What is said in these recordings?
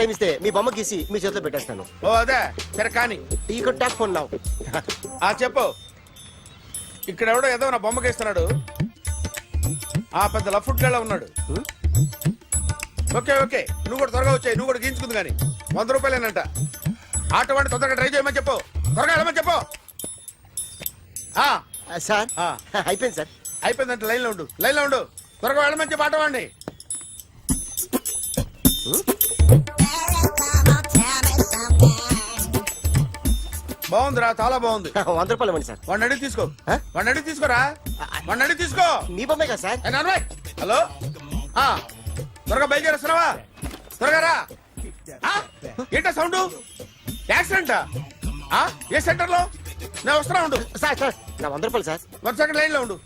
Time ఇస్తే మీ బొమ్మ గీసి మీ చేతిలో పెట్టేస్తాను. ఓ అదే సరే కానీ ఈ కుడ్ టాక్ ఫోన్ నౌ. చెప్పు. ఇక్కడ ఎవడో ఏదో నా బొమ్మకి ఇస్తున్నాడు. ఆ పెద్ద లఫుట్ గళ్ళ ఉన్నాడు. ఓకే ఓకే నువ్వు కూడా త్వరగా వచ్చాయి. నువ్వు కూడా గీంచుకుంది కానీ 100 రూపాయలేనంట. ఆటో వాడిని తొందరగా ట్రై చేయమని చెప్పు. త్వరగా వెళ్ళమని చెప్పు. సార్ అయిపోయింది సార్. అయిపోయిందంటే లైన్లో ఉండు. లైన్లో ఉండు. త్వరగా వెళ్ళమని చెప్పు ఆటో వాడిని. బాగుందిరా చాలా బాగుంది. 100 రూపాయలు ఇవ్వండి సార్. వాడిని అడిగి తీసుకో. వాడిని అడిగి తీసుకోరా. వాడిని అడిగి తీసుకో. మీ బొమ్మే కదా సార్. హలో త్వరగా బయలుదేరేస్తున్నావా? త్వరగా రా. ఏంటా సౌండ్? యాక్సిడెంట్ ఏ సెంటర్ లో? నేను వస్తున్నా ఉండు. సార్ సార్ నా 100 రూపాయలు సార్. 1 సెకండ్ లైన్ లో ఉండు.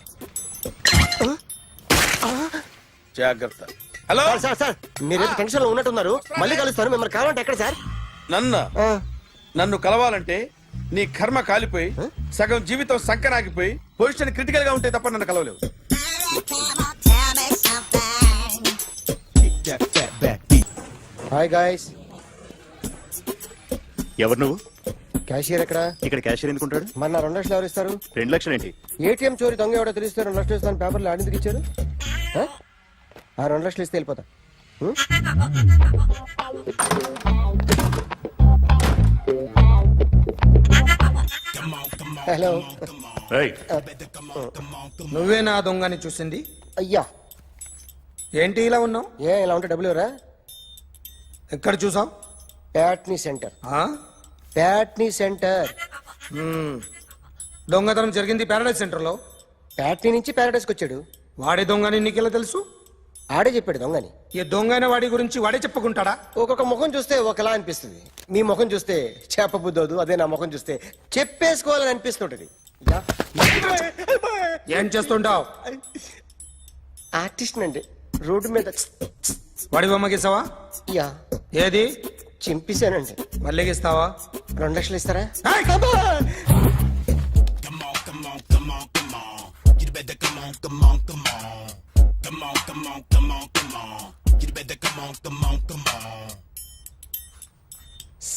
జాగ్రత్త. హలో సార్ సార్ మీరు టెన్షన్ లో ఉన్నట్టున్నారు. మళ్ళీ కలుస్తాను. మిమ్మల్ని కావాలంటే ఎక్కడ సార్? నన్ను కలవాలంటే నీ కర్మ కాలిపోయి సగం జీవితం సంకనాగిపోయి పొజిషన్ క్రిటికల్ గా ఉంటే తప్ప నన్ను కలవలేవు. Hi guys. ఎవరు నువ్వు? క్యాషియర్ ఎక్కడ? ఇక్కడ క్యాషియర్ ఎందుకుంటాడు? మన 2 లక్షలు ఎవరు ఇస్తారు? 2 లక్షలు ఏంటి? ఏటీఎం చోరీ దొంగ ఎవడో తెలిస్తే 2 లక్షలు ఇస్తాను పేపర్లు ఆడిందుకు ఇచ్చారు. ఆ 2 లక్షలు ఇస్తే వెళ్ళిపోతా. హలో. నువ్వే నా దొంగని చూసింది? అయ్యా ఏంటి ఇలా ఉన్నావు? ఇలా ఉంటే డబ్బులు ఎవరా? ఎక్కడ చూసావు? ప్యాట్నీ సెంటర్. దొంగతనం జరిగింది ప్యారడైజ్ సెంటర్ లో. ప్యాట్నీ నుంచి ప్యారడైజ్కి వచ్చాడు. వాడే దొంగని నీకెలా తెలుసు? ఆడే చెప్పాడు దొంగని. ఈ దొంగైన వాడి గురించి వాడే చెప్పుకుంటాడా? ఒక్కొక్క ముఖం చూస్తే ఒకలా అనిపిస్తుంది. మీ ముఖం చూస్తే చెప్పబుద్దోదు. అదే నా ముఖం చూస్తే చెప్పేసుకోవాలని అనిపిస్తుంటది. ఏం చేస్తుంటావు? ఆర్టిస్ట్ అండి. రోడ్డు మీద వాడి బొమ్మ గీసావా? యా. ఏది? చింపేశానండి. మళ్ళీ గీస్తావా? 2 లక్షలు ఇస్తారా?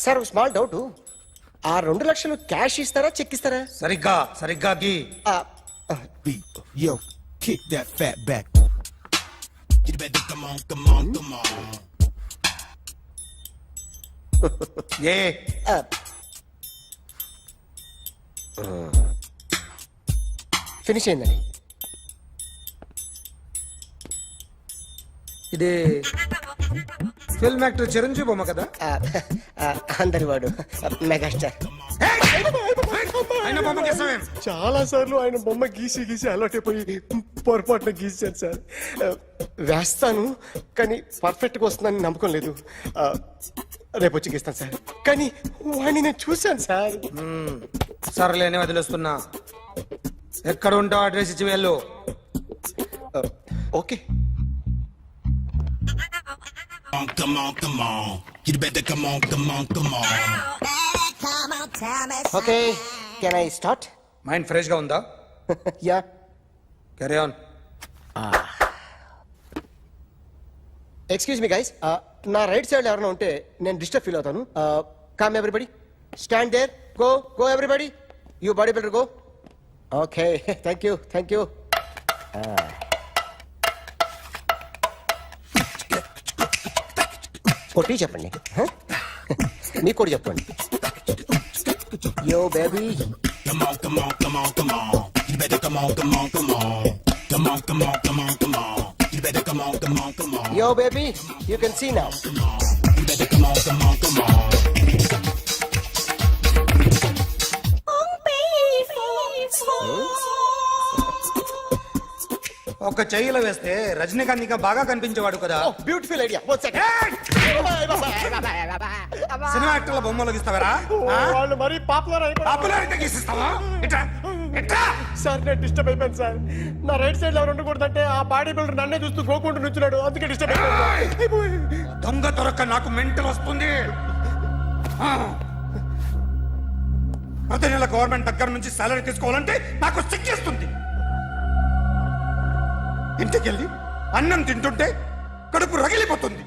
Sir small doubt. ఆ 2 లక్షలు క్యాష్ ఇస్తారా చెక్ ఇస్తారా? సరిగ్గా గీ. Yo, kick that fat back. You better come on. A finish అయిందండి. ఇది ఫిల్మ్ యాక్టర్ చిరంజీవి బొమ్మ కదా? అందరి వాడు మెగాస్టార్. చాలా సార్లు ఆయన బొమ్మ గీసి అలవాటైపోయి పొరపాటున గీసాను సార్. వేస్తాను కానీ పర్ఫెక్ట్ గా వస్తుందని నమ్మకం లేదు. రేపు వచ్చి గీస్తాను సార్. కానీ వాడిని నేను చూశాను సార్. సర్లేని వదిలేస్తున్నా. ఎక్కడ ఉంటావు అడ్రస్ ఇచ్చి వెళ్ళు. Okay. Come on. You better come on. Okay can I start? Mind fresh గా ఉందా? Yeah. Carry on. Excuse me guys. నా రైట్ సైడ్ ఎవరైనా ఉంటే నేను డిస్టర్బ్ ఫీల్ అవుతాను. Come everybody, stand there. Go everybody. You body builder go. Okay thank you. కొట్టి చెప్పండి. మీకు కూడా చెప్పండి. Yo baby. Come on. You better come on. Come on. You better come on. Yo baby, you can see now. You better come on. ఒక చెయ్యిలో వేస్తే రజనీకాంత్ ఇంకా బాగా కనిపించేవాడు కదా. Beautiful idea. సినిమా యాక్టర్ల బొమ్మలు గీస్తావరా? వాళ్ళు మరి పాపులారిటీ గీసిస్తావా? సార్ నేను డిస్టర్బ్ అయిపోయాను సార్. నా రైట్ సైడ్ ఎవరు ఉండకూడదంటే ఆ బాడీ బిల్డర్ నన్నే చూస్తూ గోకుంటూ నుంచున్నాడు. అందుకే డిస్టర్బ్ అయిపోయాను. దొంగ దొరక్క నాకు మెంటల్ వస్తుంది. ప్రతి నెల గవర్నమెంట్ దగ్గర నుంచి సాలరీ తీసుకోవాలంటే నాకు సిగ్గేస్తుంది. ఇంటికెళ్ళి అన్నం తింటుంటే కడుపు రగిలిపోతుంది.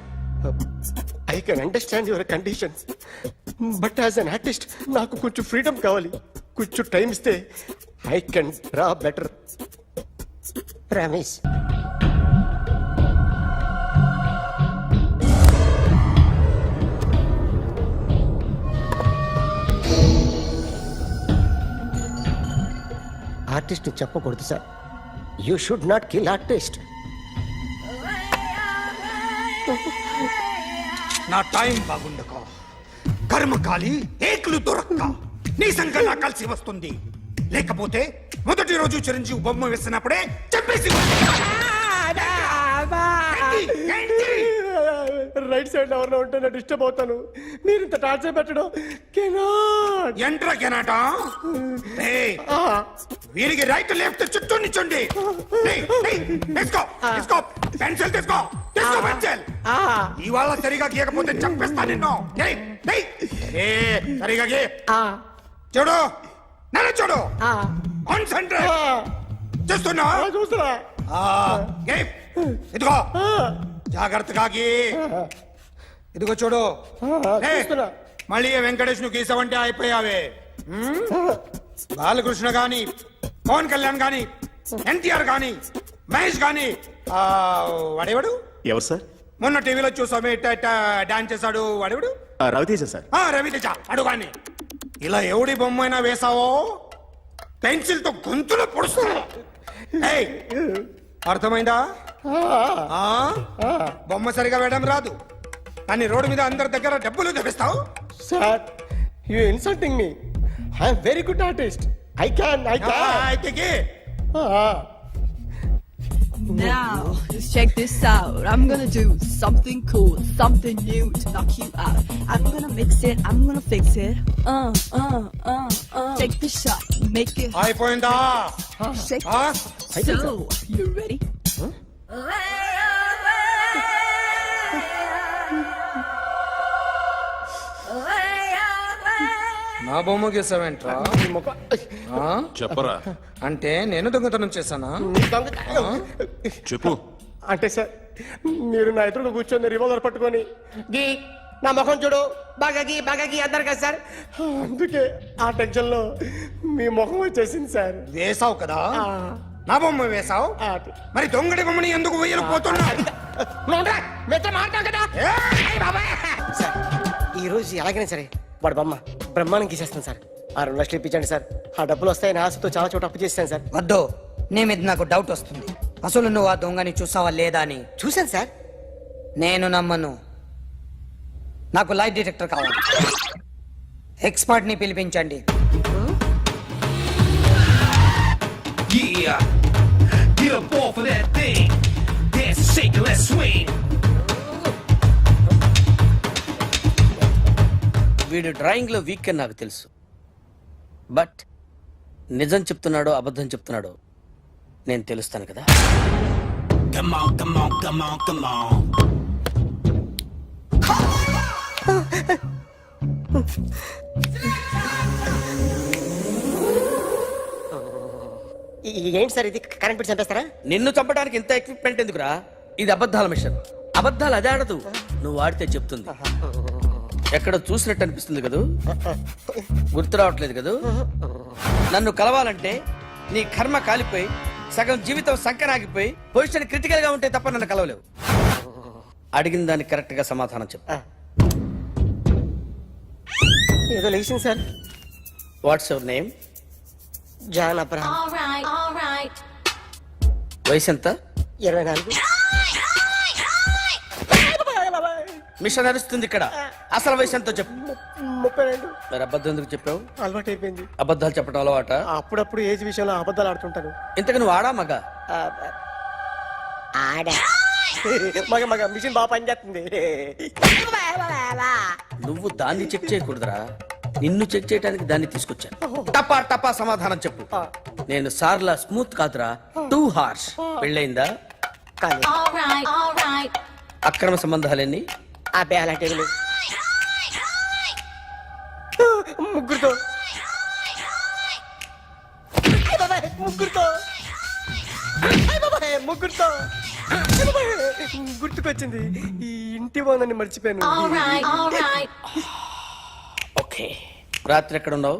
I can understand your conditions but as an artist నాకు కొంచెం ఫ్రీడమ్ కావాలి. కొంచెం టైం ఇస్తే I can draw better. Ramesh artist చెప్పకూడదు sir. You should not kill artist. నా టైం బాగుండక కర్మకాలి ఏకులు దొరక్క నీ సంఖ్య నాకు కలిసి వస్తుంది. లేకపోతే మొదటి రోజు చిరంజీవి బొమ్మ వేసినప్పుడే చెప్పేసి రైట్ సైడ్ ఎవరిలో ఉంటే నేను డిస్టర్బ్ అవుతాను. మీరు ఇంత టార్చర్ పెట్టడం కెనాట్. ఎంట్రా కెనాట వీరికి రైట్ లెఫ్ట్ చుట్టూ నిచ్చండి. తీసుకో పెన్సిల్ తీసుకో పెన్సిల్. ఇవాళ సరిగా గీయకపోతే చంపేస్తా నిన్ను. సరిగా గీ చూడు నన్ను చూడు. కాన్సంట్రేట్ చేస్తున్నా చూస్తున్నా. ఇదిగో జాగ్రత్తగా గీ. ఇదిగో చూడు. చూస్తున్నా. మళ్ళీ వెంకటేష్ ను గీసావంటే అయిపోయావే. బాలకృష్ణ గాని పవన్ కళ్యాణ్ గాని ఎన్టీఆర్ గాని మహేష్ గాని వాడేవాడు ఎవరు సార్? మొన్న టీవీలో చూసామే డాన్స్ చేశాడు వాడేవాడు. రవితేజ సార్. రవితేజ అడుగాని. ఇలా ఎవడి బొమ్మ అయినా వేసావో పెన్సిల్ తో గొంతులో పొడుస్తా. అర్థమైందా? బొమ్మ సరిగా వేయడం రాదు కానీ రోడ్డు మీద అందరి దగ్గర డబ్బులు తెప్పిస్తావు. Sir you insulting me. I'm very good artist. I can. అయితే Now, just check this out. I'm gonna do something cool, something new to knock you out. I'm gonna mix it, I'm gonna fix it. Take the shot, make it hot. అయిపోయిందా? Shake I think So, you ready? నా బొమ్మ గీసావేంట్రా? చెప్పరా. అంటే నేను దొంగతనం చేశానా? చెప్పు. అంటే సార్ మీరు నా ఎదురుగా కూర్చొని రివాల్వర్ పట్టుకొని గీ నా ముఖం చూడు బాగా గీ అన్నారు కదా సార్. అందుకే ఆ టెన్షన్ లో మీ ముఖం వచ్చేసింది సార్. వేసావు కదా నా బొమ్మ వేసావు. మరి దొంగడి బొమ్మని ఎందుకు వేయలేకపోతున్నా? సార్ ఈ రోజు ఎలాగైనా సరే వాడు బొమ్మ బ్రహ్మాండం గీసేస్తాను సార్. 6 లక్షలు ఇప్పించండి సార్. ఆ డబ్బులు వస్తాయని ఆశతో చాలా చోట అప్పు చేస్తాను సార్. వద్దు, నీ మీద నాకు డౌట్ వస్తుంది. అసలు నువ్వు ఆ దొంగని చూసావా లేదా అని. చూశాను సార్. నేను నమ్మను. నాకు లైట్ డిటెక్టర్ కావాలి. ఎక్స్పర్ట్ ని పిలిపించండి. Yeah, get up off of that thing. Dance and shake and let's swing. వీడు డ్రాయింగ్ లో వీక్ అని నాకు తెలుసు. బట్ నిజం చెప్తున్నాడో అబద్ధం చెప్తున్నాడో నేను తెలుస్తాను కదా. Come on, come on, come on, come on. ఏంటి సార్ ఇది కరెంట్ బిల్ చంపేస్తారా? నిన్ను చంపడానికి ఇంత ఎక్విప్మెంట్ ఎందుకురా? ఇది అబద్ధాల మిషన్. అబద్ధాలు అదే ఆడదు, నువ్వు ఆడితే చెప్తుంది. ఎక్కడ చూసినట్టు అనిపిస్తుంది కదూ? గుర్తు రావట్లేదు కదూ? నన్ను కలవాలంటే నీ కర్మ కాలిపోయి సగం జీవితం సంకనాగిపోయి పొజిషన్ క్రిటికల్ గా ఉంటే తప్ప నన్ను కలవలేవు. అడిగిన దానికి కరెక్ట్ గా సమాధానం చెప్పు. ఏదో లేచింది sir. What's your name? John Abraham. All right. వయసు ఎంత? 24. మిషన్ నడుస్తుంది ఇక్కడ. అసలు వయసు ఎంతో చెప్పు. 32. మరి అబద్ధం ఎందుకు చెప్పావు? అలవాటు అయిపోయింది. అబద్ధాలు చెప్పడం అలవాట? అప్పుడప్పుడు ఏజ్ విషయంలో అబద్ధాలు ఆడుతుంటాను. ఇంతకు నువ్వు ఆడా మగ? ఆడా మగ మిషన్ బాగా పనిచేస్తుంది. నువ్వు దాన్ని చెక్ చేయకూడదురా, నిన్ను చెక్ చేయడానికి దాన్ని తీసుకొచ్చాను. టపా టపా సమాధానం చెప్పు. నేను సార్లా స్మూత్ కాదురా, టూ హార్ష్. పెళ్ళయిందా? కానీ All right. అక్రమ సంబంధాలన్నీ? అబ్బే అలాంటి ముగ్గురుతో ముగ్గురుతో గుర్తుకొచ్చింది. ఈ ఇంటి వాళ్ళని మర్చిపోయాను ఓకే రాత్రి ఎక్కడ ఉన్నావు?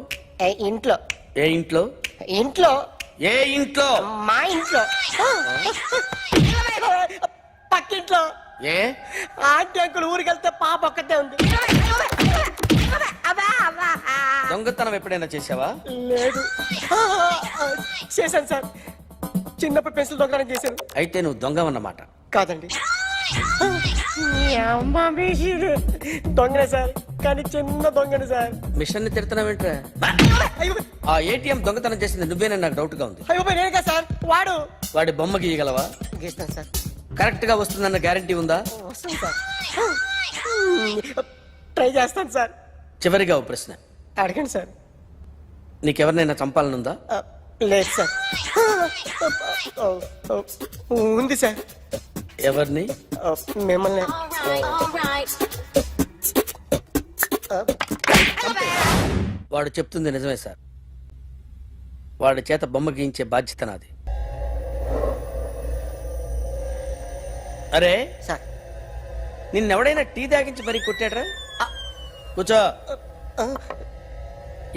ఇంట్లో ఏ ఇంట్లో? ఇంట్లో ఏ ఇంట్లో? మా ఇంట్లో పక్కింట్లో ఏ ఆంటీ అంకుల్ ఊరికి వెళ్తే పాప ఒక్కతే ఉంది. దొంగతనం ఎప్పుడైనా చేసావా? లేదు చేశాను సార్, చిన్నప్పుడు పెన్సిల్ దొంగతనం చేశాను. అయితే నువ్వు దొంగవన్నమాట. కాదండి, దొంగనే సార్, కానీ చిన్న దొంగని సార్. మిషన్ ని తిడుతున్నావేంట్రా? అయ్యో ఆ ఏటీఎం దొంగతనం చేసింది నువ్వేనని నాకు డౌట్ గా ఉంది. అయ్యో నేను కదా సార్, వాడు వాడి బొమ్మ గీయగలవా? గీస్తాను సార్. కరెక్ట్ గా వస్తుందన్న గ్యారంటీ ఉందా? వస్తాను సార్, ట్రై చేస్తాను సార్. చివరిగా ఓ ప్రశ్న అడగండి సార్. నీకెవరినైనా చంపాలనుందా? లేదు సార్. ఉంది సార్. ఎవరిని? మిమ్మల్ని. వాడు చెప్తుంది నిజమే సార్. వాడి చేత బొమ్మ గీయించే బాధ్యత నాది. అరే సార్ నిన్నెవడైనా టీ తాగించి మరీ కొట్టాడ్రా? కూర్చో.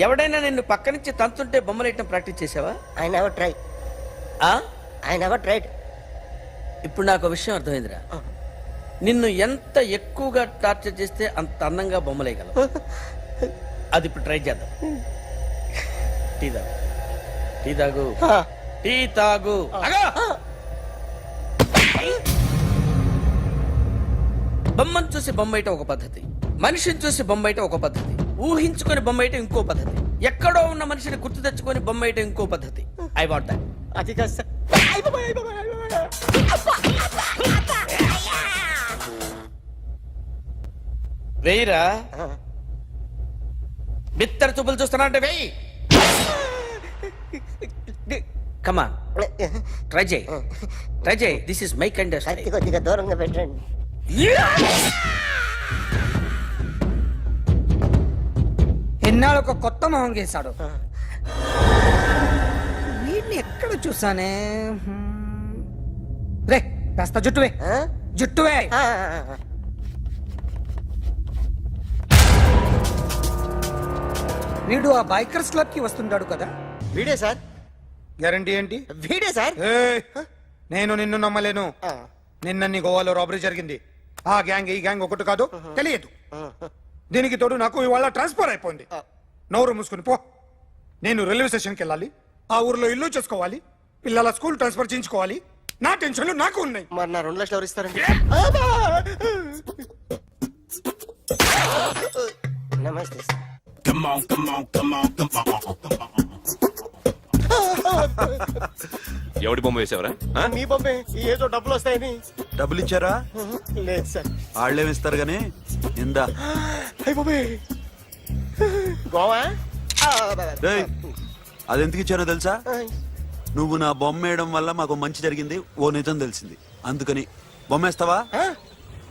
ఎవడైనా నిన్ను పక్క నుంచి తంతుంటే బొమ్మలేయటం ప్రాక్టీస్ చేసావా? I never try. I never tried. ఇప్పుడు నాకు విషయం అర్థమైందిరా. నిన్ను ఎంత ఎక్కువగా టార్చర్ చేస్తే అంత అందంగా బొమ్మలేయగలవు. అది ఇప్పుడు ట్రై చేద్దాం. టీ తాగు, టీ తాగు, టీ తాగు. బొమ్మను చూసి బొమ్మేయటం ఒక పద్ధతి, మనిషిని చూసి బొమ్మేయటం ఒక పద్ధతి, ఊహించుకొని బొమ్మేయటం ఇంకో పద్ధతి, ఎక్కడో ఉన్న మనిషిని గుర్తు తెచ్చుకొని బొమ్మేయటం ఇంకో పద్ధతి. I want that. అది కాదు సార్. వెయ్యిరా. బిత్తర చూపులు చూస్తున్నా అంటే వెయ్యి. కమాన్ ట్రై చేయి, ట్రై చేయి. This is my kind of style. కొద్దిగా దూరంగా పెట్టండి. ఎన్నాళ్ళు ఒక కొత్త మొహం గీశాడు. వీడిని ఎక్కడ చూసానే? రే కాస్త జుట్టువే, జుట్టువే. వీడు ఆ బైకర్స్ క్లబ్ కి వస్తుంటాడు కదా? వీడే సార్. గ్యారంటీ ఏంటి? వీడే సార్. ఏయ్, నేను నిన్ను నమ్మలేను. నిన్న నీ గోవాలో రాబరీ జరిగింది. ఆ గ్యాంగ్ ఈ గ్యాంగ్ ఒకటి కాదు, తెలియదు. దీనికి తోడు నాకు ఇవాళ ట్రాన్స్ఫర్ అయిపోయింది. నోరు మూసుకుని పో. నేను రైల్వే స్టేషన్కి వెళ్ళాలి, ఆ ఊర్లో ఇల్లు చేసుకోవాలి, పిల్లల స్కూల్ ట్రాన్స్ఫర్ చేయించుకోవాలి. నా టెన్షన్లు నాకు ఉన్నాయి. మరి నా 2 లక్షలు ఎవరు ఇస్తారండి? నమస్తే sir. Come on, come on, come on, come on, come on. ఎవడి బొమ్మ వేసావరా? మీ బొమ్మే, ఏదో డబ్బులు వస్తాయని. డబ్బులు ఇచ్చారా? లేదు సార్. వాళ్ళేమిస్తారు గానీ ఇందా. అయ్య బాబే, గోవా. రేయ్, అదెందుకు ఇచ్చారో తెలుసా? నువ్వు నా బొమ్మ వేయడం వల్ల మాకు మంచి జరిగింది, ఓ నిజం తెలిసింది. అందుకని బొమ్మేస్తావా?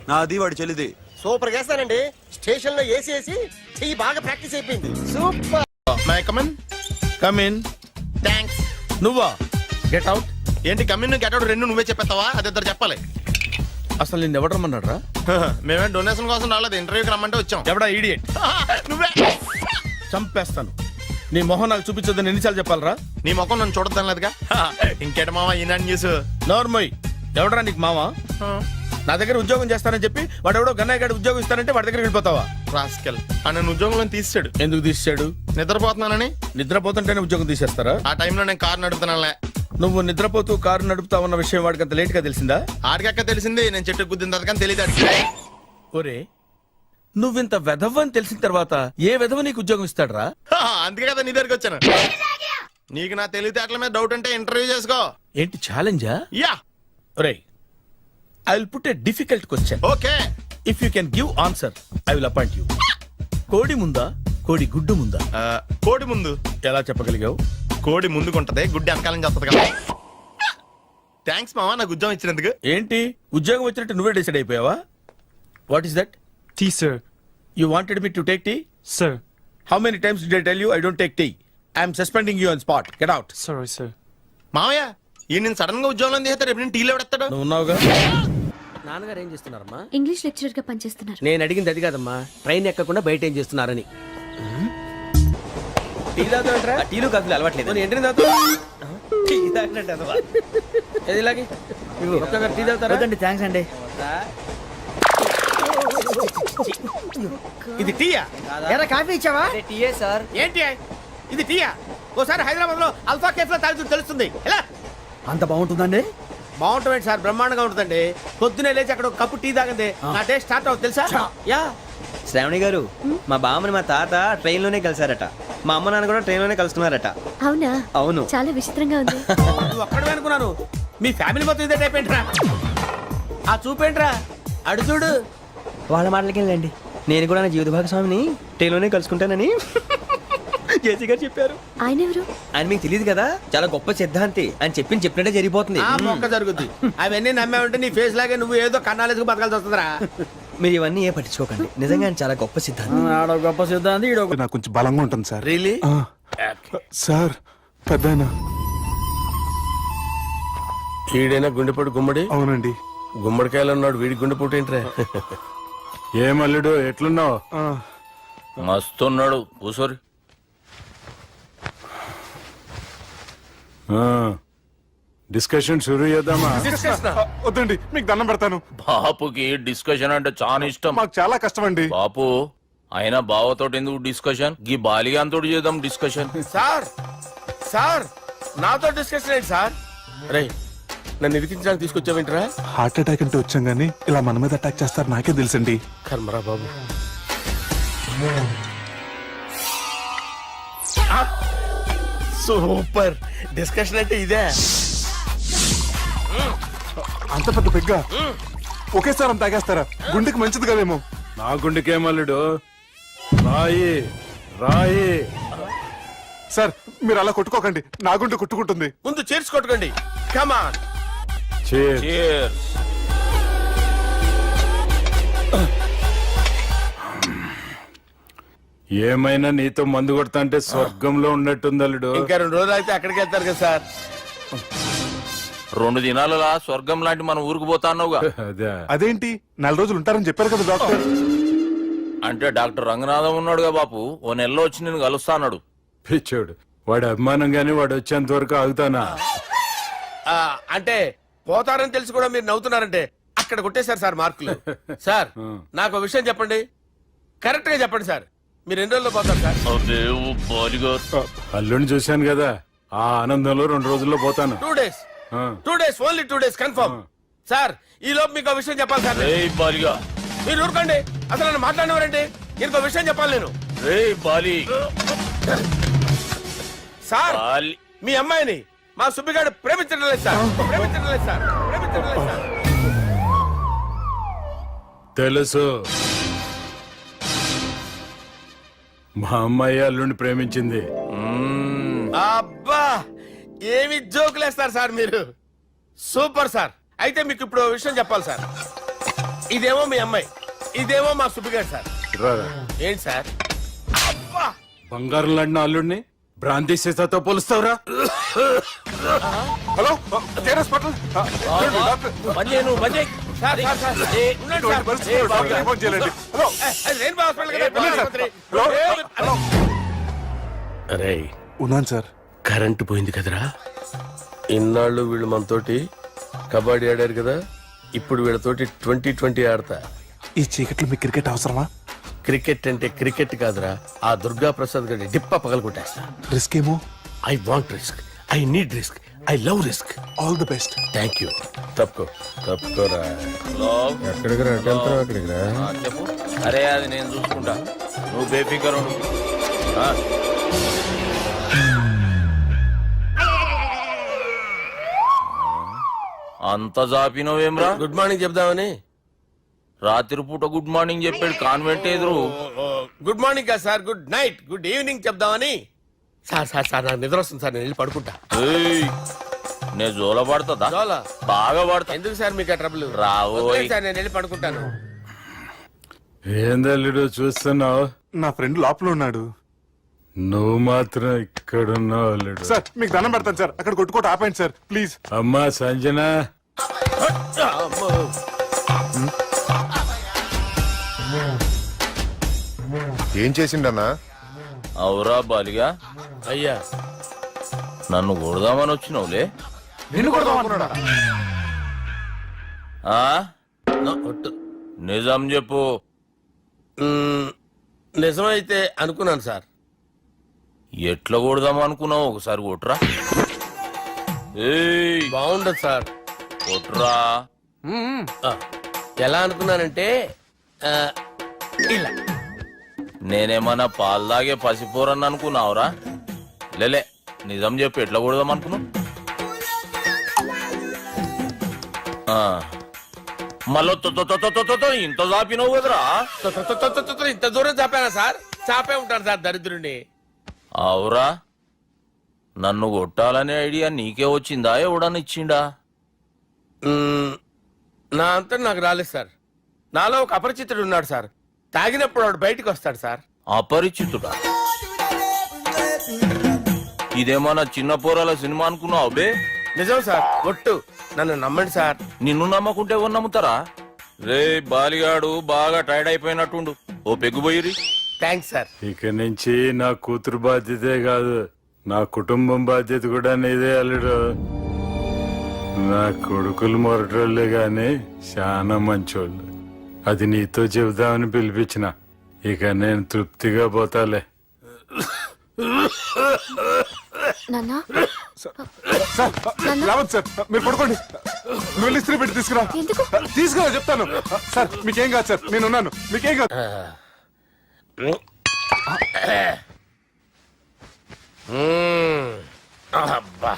నాది వాడి చెల్లిది. సూపర్ చేస్తానండి. స్టేషన్ లో ఏసీ వేసి చెయ్యి బాగా ప్రాక్టీస్ అయిపోయింది. Super. My come on come in. Thanks. నువ్వా? Get out. ఏంటి కమిన్ గెట్ అవుట్ రెండు నువ్వే చెప్పేస్తావా? అది ఇద్దరు చెప్పాలి. అసలు నిన్ను ఎవడు రమ్మన్నాడు రా? మేమే డొనేషన్ కోసం రాలేదు, ఇంటర్వ్యూకి రమ్మంటే వచ్చాం. ఎవడా ఈడియట్? నువ్వే. చంపేస్తాను. నీ మొహం నాకు చూపించొద్దని ఎన్నిసార్లు చెప్పాలరా? నీ ముఖం నన్ను చూడద్దాం లేదుగా. ఇంకేట మామ ఈనాడు న్యూస్. నోర్మోయ్, ఎవడరా నీకు మావా? నా దగ్గర ఉద్యోగం చేస్తానని చెప్పి వాడు ఎవడో గన్నయ్య గారి ఉద్యోగం ఇస్తానంటే వాడి దగ్గర వెళ్ళిపోతావా? రాస్కెల్ నన్ను ఉద్యోగంలో తీసాడు. ఎందుకు తీసాడు? నిద్రపోతున్నానని. నిద్రపోతుంటేనే ఉద్యోగం తీసేస్తారా? ఆ టైంలో నేను కారు నడుపుతున్నానులే. నువ్వు నిద్రపోతూ కారు నడుపుతా ఉన్న విషయం వాడికి అంత లేట్ గా తెలిసిందా? ఆడికక్క తెలిసింది, నేను చెట్టు గుద్దిన తర్వాత కానీ తెలియదు. ఒరే, నువ్వింత వెధవ్ అని తెలిసిన తర్వాత ఏ వెధవ నీకు ఉద్యోగం ఇస్తాడరా? అందుకే కదా నీ దగ్గరికి వచ్చాను. నీకు నా తెలివితేటల మీద డౌట్ అంటే ఇంటర్వ్యూ చేసుకో. ఏంటి ఛాలెంజా? యా. ఒరే, I will put a difficult question. Okay. If you can give answer I will appoint you. కోడి ముందా, కోడి గుడ్డు ముందా? కోడి ముందు. ఎలా చెప్పగలిగావు? కోడి ముందుకుంటది, గుడ్డి వెనకాలని చేస్తుంది కదా. థ్యాంక్స్ మామా నాకు ఉద్యోగం ఇచ్చినందుకు. ఏంటి ఉద్యోగం వచ్చినట్టు నువ్వే డిసైడ్ అయిపోయావా? What is that? Tea sir. You wanted me to take tea? Sir. How many times did I tell you I don't take tea? I am suspending you on spot. Get out. Sorry, sir. మామయ్య ఈ నేను sudden గా ఉద్యోగంలో తీస్తే రేపు నేను టీలో పెడతాడు. నువ్వు ఉన్నావుగా? నాన్నగారు ఏం చేస్తున్నారమ్మా? ఇంగ్లీష్ లెక్చరర్ గా పనిచేస్తున్నారు. నేను అడిగింది అది కాదమ్మా, ట్రైన్ ఎక్కకుండా బయట ఏం చేస్తున్నారని. టీ తాగుతావంటరా? టీలు కాఫీలు అలవాట్లేదు. ఎంట్రీ తాగుతావా? టీ తాగినట్టు అదవా? ఏది ఇలాగే ఒక్కగారు టీ తాగుతారా? థ్యాంక్స్ అండి. ఇది టీయా? ఎరా కాఫీ ఇచ్చావా? టీయే సార్. ఏంటి ఇది టీయా? ఓసారి హైదరాబాద్ లో అల్ఫా కేఫ్ లో తాగుతూ తెలుస్తుంది. ఎలా అంత బాగుంటుందండి? బాగుంటుంది సార్, బ్రహ్మాండంగా ఉంటుందండి. పొద్దునే లేచి అక్కడ ఒక కప్పు టీ తాగండి నా డే స్టార్ట్ అవుతుంది తెలుసా? యా. శ్రావణి గారు, మా బామ్మని మా తాత ట్రైన్ లోనే కలిసారట. మా అమ్మ నాన్న కూడా ట్రైన్ లోనే కలుస్తున్నారట. అవునా? అవును. చాలా విచిత్రంగా ఉంది. నువ్వు ఒక్కడే అనుకున్నాను, మీ ఫ్యామిలీ మొత్తం ఇదే టైప్ ఏంట్రా? ఆ చూపేంట్రా, అడు చూడు. వాళ్ళ మాటలకి వెళ్ళండి. నేను కూడా నా జీవిత భాగస్వామిని ట్రైన్ లోనే కలుసుకుంటానని జేసీ గారు చెప్పారు. ఆయన ఎవరు? ఆయన మీకు తెలియదు కదా, చాలా గొప్ప సిద్ధాంతి అని చెప్పినట్టే జరిగిపోతుంది. ఆ మొక్క జరుగుద్ది. అవన్నీ నమ్మే ఉంటే నీ ఫేస్ లాగే నువ్వు ఏదో కన్నాలేసుకు బతకాల్సి వస్తుందిరా. మీరు ఇవన్నీ ఏ పట్టించుకోకండి. నిజంగా ఆయన చాలా గొప్ప సిద్ధాంతి. ఆడో గొప్ప సిద్ధాంతి, ఈడో నాకు కొంచెం బలంగా ఉంటుంది సార్. రియలీ? సార్ పెద్దయినా. ఈడైనా గుండెపోటు గుమ్మడి? అవునండి. గుమ్మడికాయలు ఉన్నాడు, వీడి గుండెపోటు ఏంట్రా? ఏమల్లుడు ఎట్లున్నావు? మస్తున్నాడు కూసోరి. డిస్కషన్ షురూ చేద్దామా? వద్దండి, మీకు దండం పెడతాను. బాపుకి డిస్కషన్ అంటే చాలా ఇష్టం. మాకు చాలా కష్టం అండి. బాపు అయినా బావతోటి ఎందుకు డిస్కషన్? గీ బాలిగాంతోటి చేద్దాం డిస్కషన్. సార్ సార్ నాతో డిస్కషన్ ఏంటి సార్? రే నన్ను ఇరికించడానికి తీసుకొచ్చావేంట్రా? హార్ట్ అటాక్ అంటే వచ్చాం గానీ ఇలా మన మీద అటాక్ చేస్తారు నాకే తెలుసండి. కర్మరా బాబు. సూపర్ డిస్కషన్ అంటే ఇదే. అంత పెద్ద పెగ్గ ఒకేసారి అంత తాగేస్తారా? గుండెకి మంచిది కదేమో. నా గుండెకేమల్లుడు రాయి రాయి. సార్ మీరు అలా కొట్టుకోకండి, నా గుండె కొట్టుకుంటుంది. ముందు చేర్చి కొట్టుకోండి. కమాన్. Cheers. ఏమైనా నీతో మందు కొడతా అంటే స్వర్గంలో ఉన్నట్టుంది అల్లుడు. ఇంకా 2 రోజులు అయితే అక్కడికి వెళ్తారు కదా సార్. 2 దినాలలా స్వర్గం లాంటి మన ఊరికి పోతాన్నావుగా. అదేంటి 4 రోజులు ఉంటారని చెప్పారు కదా డాక్టర్. అంటే డాక్టర్ రంగనాథం ఉన్నాడుగా బాపు, ఓ నెలలో వచ్చి నేను కలుస్తా అన్నాడు. పిచ్చోడు, వాడి అభిమానంగానే వాడు వచ్చేంత వరకు ఆగుతానా? అంటే పోతారని తెలిసి కూడా మీరు నవ్వుతున్నారంటే అక్కడ కొట్టేశారు సార్ మార్కులు. సార్ నాకు ఒక విషయం చెప్పండి, కరెక్ట్ గా చెప్పండి సార్. మీరు ఎన్ని రోజుల్లో పోతారు సార్? అల్లుడిని చూశాను కదా, ఆ ఆనందంలో 2 రోజుల్లో పోతాను. 2 days. 2 days, only 2 days confirm. Sir ఈ లోపు మీకు ఒక విషయం చెప్పాలి సార్. బాలిగా మీరు ఊరుకోండి, అసలు నన్ను మాట్లాడినవారంటే ఇంకో విషయం చెప్పాలి నేను. బాలి సార్ బాలి మీ అమ్మాయిని మా సుబ్బిగాడు ప్రేమించడం లేదు సార్. ప్రేమించడం లేదు సార్. ప్రేమించడం లేదు సార్. తెలుసు, మా అమ్మాయి అల్లుడిని ప్రేమించింది. అబ్బా ఏమి జోకులేస్తారు సార్ మీరు. Super sir. అయితే మీకు ఇప్పుడు ఓ విషయం చెప్పాలి సార్. ఇదేమో మీ అమ్మాయి, ఇదేమో మా సుబ్బిగాడు సార్. రారా. ఏంటి సార్? అబ్బా బంగారం లాంటి నా అల్లుడిని భ్రాంతి సీతాతో పోలుస్తావురా? Hello hospital. Sir, sir, sir. ఉండండి సార్. అది రెయిన్బో హాస్పిటల్ కదా, ఆసుపత్రి. అరే ఉన్నాను సార్. కరెంటు పోయింది కదరా. ఇన్నాళ్ళు వీళ్ళు మనతోటి కబడ్డీ ఆడారు కదా, ఇప్పుడు వీళ్ళతోటి 2020 ఆడతా. ఈ చీకట్లో మీ క్రికెట్ అవసరమా? క్రికెట్ అంటే క్రికెట్ కాదురా, ఆ దుర్గా ప్రసాద్ గారి డిప్ప పగలు కొట్టేస్తా. రిస్క్ ఏమో. I want risk, I need risk, I love risk. All the best. Thank you. తప్పుకోరా. ఎక్కడికి రా? అక్కడికి రా. చెప్పు. అరే అది నేను చూసుకుంటా, నువ్వు బేఫికర్ ఉండు. అంత జాపినవేమ్రా? గుడ్ మార్నింగ్ చెప్దామని. రాత్రి పూట గుడ్ మార్నింగ్ చెప్పాడు కాన్వెంట్ ఎదురు. గుడ్ మార్నింగ్ కాదు sir, good night, good evening చెప్దామని. సార్ సార్ సార్ నాకు నిద్ర వస్తుంది సార్, నేను వెళ్ళి పడుకుంటా. నేను జోల పడుతుందా? జోలా? బాగా పడతా. ఎందుకు సార్ మీకు ఆ ట్రబుల్? రావోయ్ సార్ నేను వెళ్ళి పడుకుంటాను. ఏందల్లుడు చూస్తున్నావు? నా ఫ్రెండ్ లోపల ఉన్నాడు, నువ్వు మాత్రం ఇక్కడున్నావు అల్లుడు. సార్ మీకు దండం పెడతాను సార్, అక్కడ కొట్టుకోట ఆపండి సార్ ప్లీజ్. అమ్మా సంజన. అమ్మో. ఏం చేసిండన్నా? అవురా బాలిగా, అయ్యా నన్ను కొడదామని వచ్చినావులే. ఆ? నిజం చెప్పు. నిజమైతే అనుకున్నాను సార్. ఎట్లా కొడదాం అనుకున్నావు? ఒకసారి కొట్రా. ఏయ్, బాగుండదు సార్. కొట్రా. ఆ, ఎలా అనుకున్నానంటే ఆ, ఇలా. నేనేమన్నా పాలు తాగే పసిపోరని అనుకున్నావురా? లేలే, నిజం చెప్పు, ఎట్లా కొడదాం అనుకున్నావు? మళ్ళీ ఇంత చాపినావు కదరా. ఇంత దూరం చాపానా సార్? చాపే ఉంటాను సార్ దరిద్రుడిని. అవురా, నన్ను కొట్టాలనే ఐడియా నీకే వచ్చిందా? ఎవడన్నా ఇచ్చిండా? నా అంతా నాకు రాలేదు సార్. నాలో ఒక అపరిచితుడు ఉన్నాడు సార్. తాగినప్పుడు వాడు బయటికి వస్తాడు సార్. అపరిచితుడా? ఇదేమన్నా చిన్న పోరాల సినిమా అనుకున్నావు బే? నిజం సార్, ఒట్టు. నన్ను నమ్మండి సార్. నిన్ను నమ్మకుంటే ఎవరు నమ్ముతారా? రే బాలిగాడు బాగా టైర్డ్ అయిపోయినట్టుండు, ఓ పెగ్గుబోయిరి. Thanks sir. ఇక నుంచి నా కూతురు బాధ్యతే కాదు, నా కుటుంబం బాధ్యత కూడా నీదే అల్లుడు. నా కొడుకులు మొరటోళ్ళే గాని చాలా మంచోళ్ళు. అది నీతో చెబుదామని పిలిపించిన. ఇక నేను తృప్తిగా పోతాలే. నాన్న రావద్దు సార్, మీరు పడుకోండి. నువ్వు వెళ్ళి ఇస్త్రీ పెట్టి తీసుకురా. ఎందుకు? తీసుకురా చెప్తాను. సార్ మీకేం కాదు సార్, నేనున్నాను, మీకేం కాదు. అబ్బా.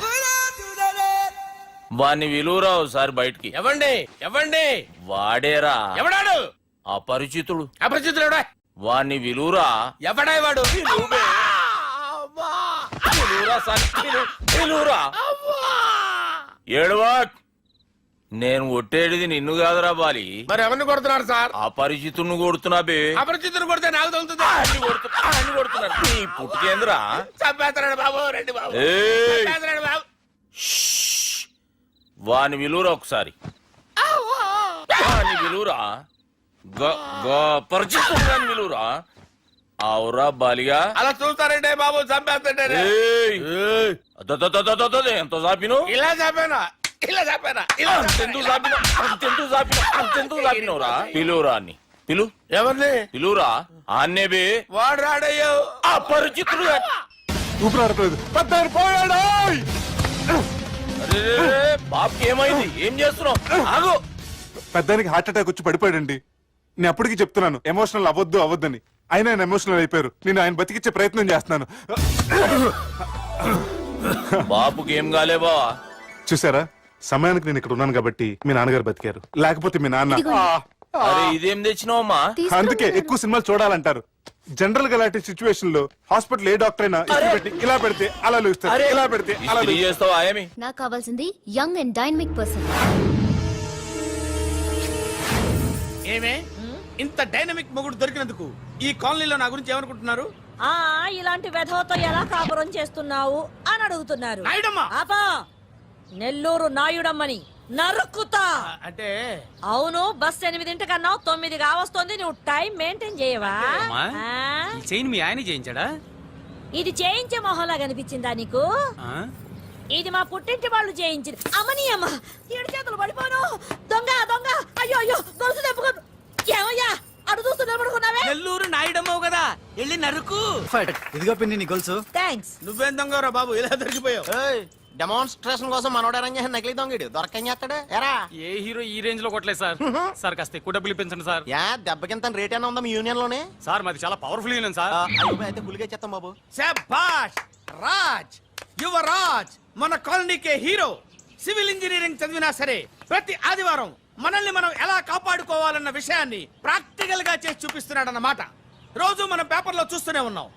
వాణ్ణి విలువరా ఒకసారి బయటికి. ఎవండి ఎవండి? వాడేరా, ఎవడాడు? అపరిచితుడు. అపరిచితుడు ఎవడా? వాణ్ణి విలువరా. ఎవడా వాడు? ఏడవా, నేను కొట్టేది నిన్ను కాదురా బాలి. మరి ఎవరిని కొడుతున్నారు సార్? అపరిచితుడిని కొడుతున్నా బే. అపరిచితుడు కొడితే నాకు తగులుతుంది. అన్ని కొడుతున్నారు. నీ పుట్టుకేంద్రా? చంపేస్తున్నాడు బాబు, రండి బాబు. ఏయ్, చంపేస్తున్నాడు బాబు. వాని విలువరా ఒకసారి. వాని విలువరా. పరిచితుడు అని విలువరా. అవురా బాలిగా. అలా చూస్తారంటే బాబు, చంపేస్తాడే. ఎంత చాపిను? ఇలా చంపానా? ఇలా చంపానా? ఇలా అంతెందుకు చాపిన? అంతెందుకు చాపినవురా? పిలువురా అని. పిలు. ఎవరిని పిలువురా. ఆన్నే బే. వాడు రాడయ్యో. అపరిచితుడు. ఊపిరాడట్లేదు. పెద్ద పోయాడు. అరే బాబుకి ఏమైంది? ఏం చేస్తున్నావు? ఆగు. పెద్దానికి హార్ట్ అటాక్ వచ్చి పడిపోయాడండి. నేను అప్పటికి చెప్తున్నాను ఎమోషనల్ అవ్వద్దని. ఆయన ఎమోషనల్ అయిపోయారు. నేను ఆయన బతికిచ్చే ప్రయత్నం చేస్తున్నాను. బాబుకి ఏం కాలే బావా? చూసారా, సమయానికి నేను ఇక్కడ ఉన్నాను కాబట్టి మీ నాన్నగారు బతికారు. లేకపోతే మీ నాన్న. అరే ఇదేం తెచ్చినావమ్మా? అందుకే ఎక్కువ సినిమాలు చూడాలంటారు. జనరల్ గా అలాంటి సిచ్యువేషన్ లో హాస్పిటల్ ఏ డాక్టర్ అయినా ఇస్త్రీ పెట్టి ఇలా పెడితే అలా లూస్తారు, ఇలా పెడితే అలా చేస్తావా? ఏమి నాకు కావాల్సింది యంగ్ అండ్ డైనమిక్ పర్సన్. ఏమే ఇంత డైనమిక్ మొగుడు దొరికినందుకు ఈ కాలనీలో నా గురించి ఏమనుకుంటున్నారు? ఇలాంటి వెధవతో ఎలా కాపురం చేస్తున్నావు అని అడుగుతున్నారు. నాయుడమ్మా. ఆపా, నెల్లూరు నాయుడమ్మని నరుక్కుతా. అంటే అవును, బస్ 8:00 9 కావస్తుంది. నువ్వు టైం మెయింటైన్ చేయవా? చైన్ మీ ఆయన చేయించాడా? ఇది చేయించే మొహంలా కనిపించిందా నీకు? ఇది మా పుట్టింటి వాళ్ళు చేయించింది. అమ్మని అమ్మ, 7 చేతులు పడిపోను. దొంగ దొంగ, అయ్యో అయ్యో, గొలుసు తెప్పుకోను. ఏమయ్యా అడు చూస్తూ నిలబడుకున్నావే? నెల్లూరు నాయుడమ్మవు కదా, వెళ్ళి నరుకు. ఇదిగో పిన్ని నీ గొలుసు. థ్యాంక్స్. నువ్వేం దొంగరా బాబు, ఇలా దొరికిపోయావు? డెమాన్స్ట్రేషన్ కోసం మనోడు అరేంజ్ చేసిన నకిలీ దొంగడు దొరకని చేస్తాడు. ఎరా ఏ హీరో ఈ రేంజ్ లో కొట్టలేదు సార్. సార్ కాస్త ఎక్కువ డబ్బులు ఇప్పించండి సార్. యా దెబ్బకింత రేట్ అయినా ఉందా మీ యూనియన్ లోనే? సార్ మాది చాలా పవర్ఫుల్ యూనియన్ సార్. అయితే గులిగా చేస్తాం బాబు. శభాష్ రాజ్, యువరాజ్, మన కాలనీకే హీరో. సివిల్ ఇంజనీరింగ్ చదివినా సరే ప్రతి ఆదివారం మనల్ని మనం ఎలా కాపాడుకోవాలన్న విషయాన్ని ప్రాక్టికల్ గా చేసి చూపిస్తున్నాడన్నమాట. రోజు మనం పేపర్లో చూస్తూనే ఉన్నాం.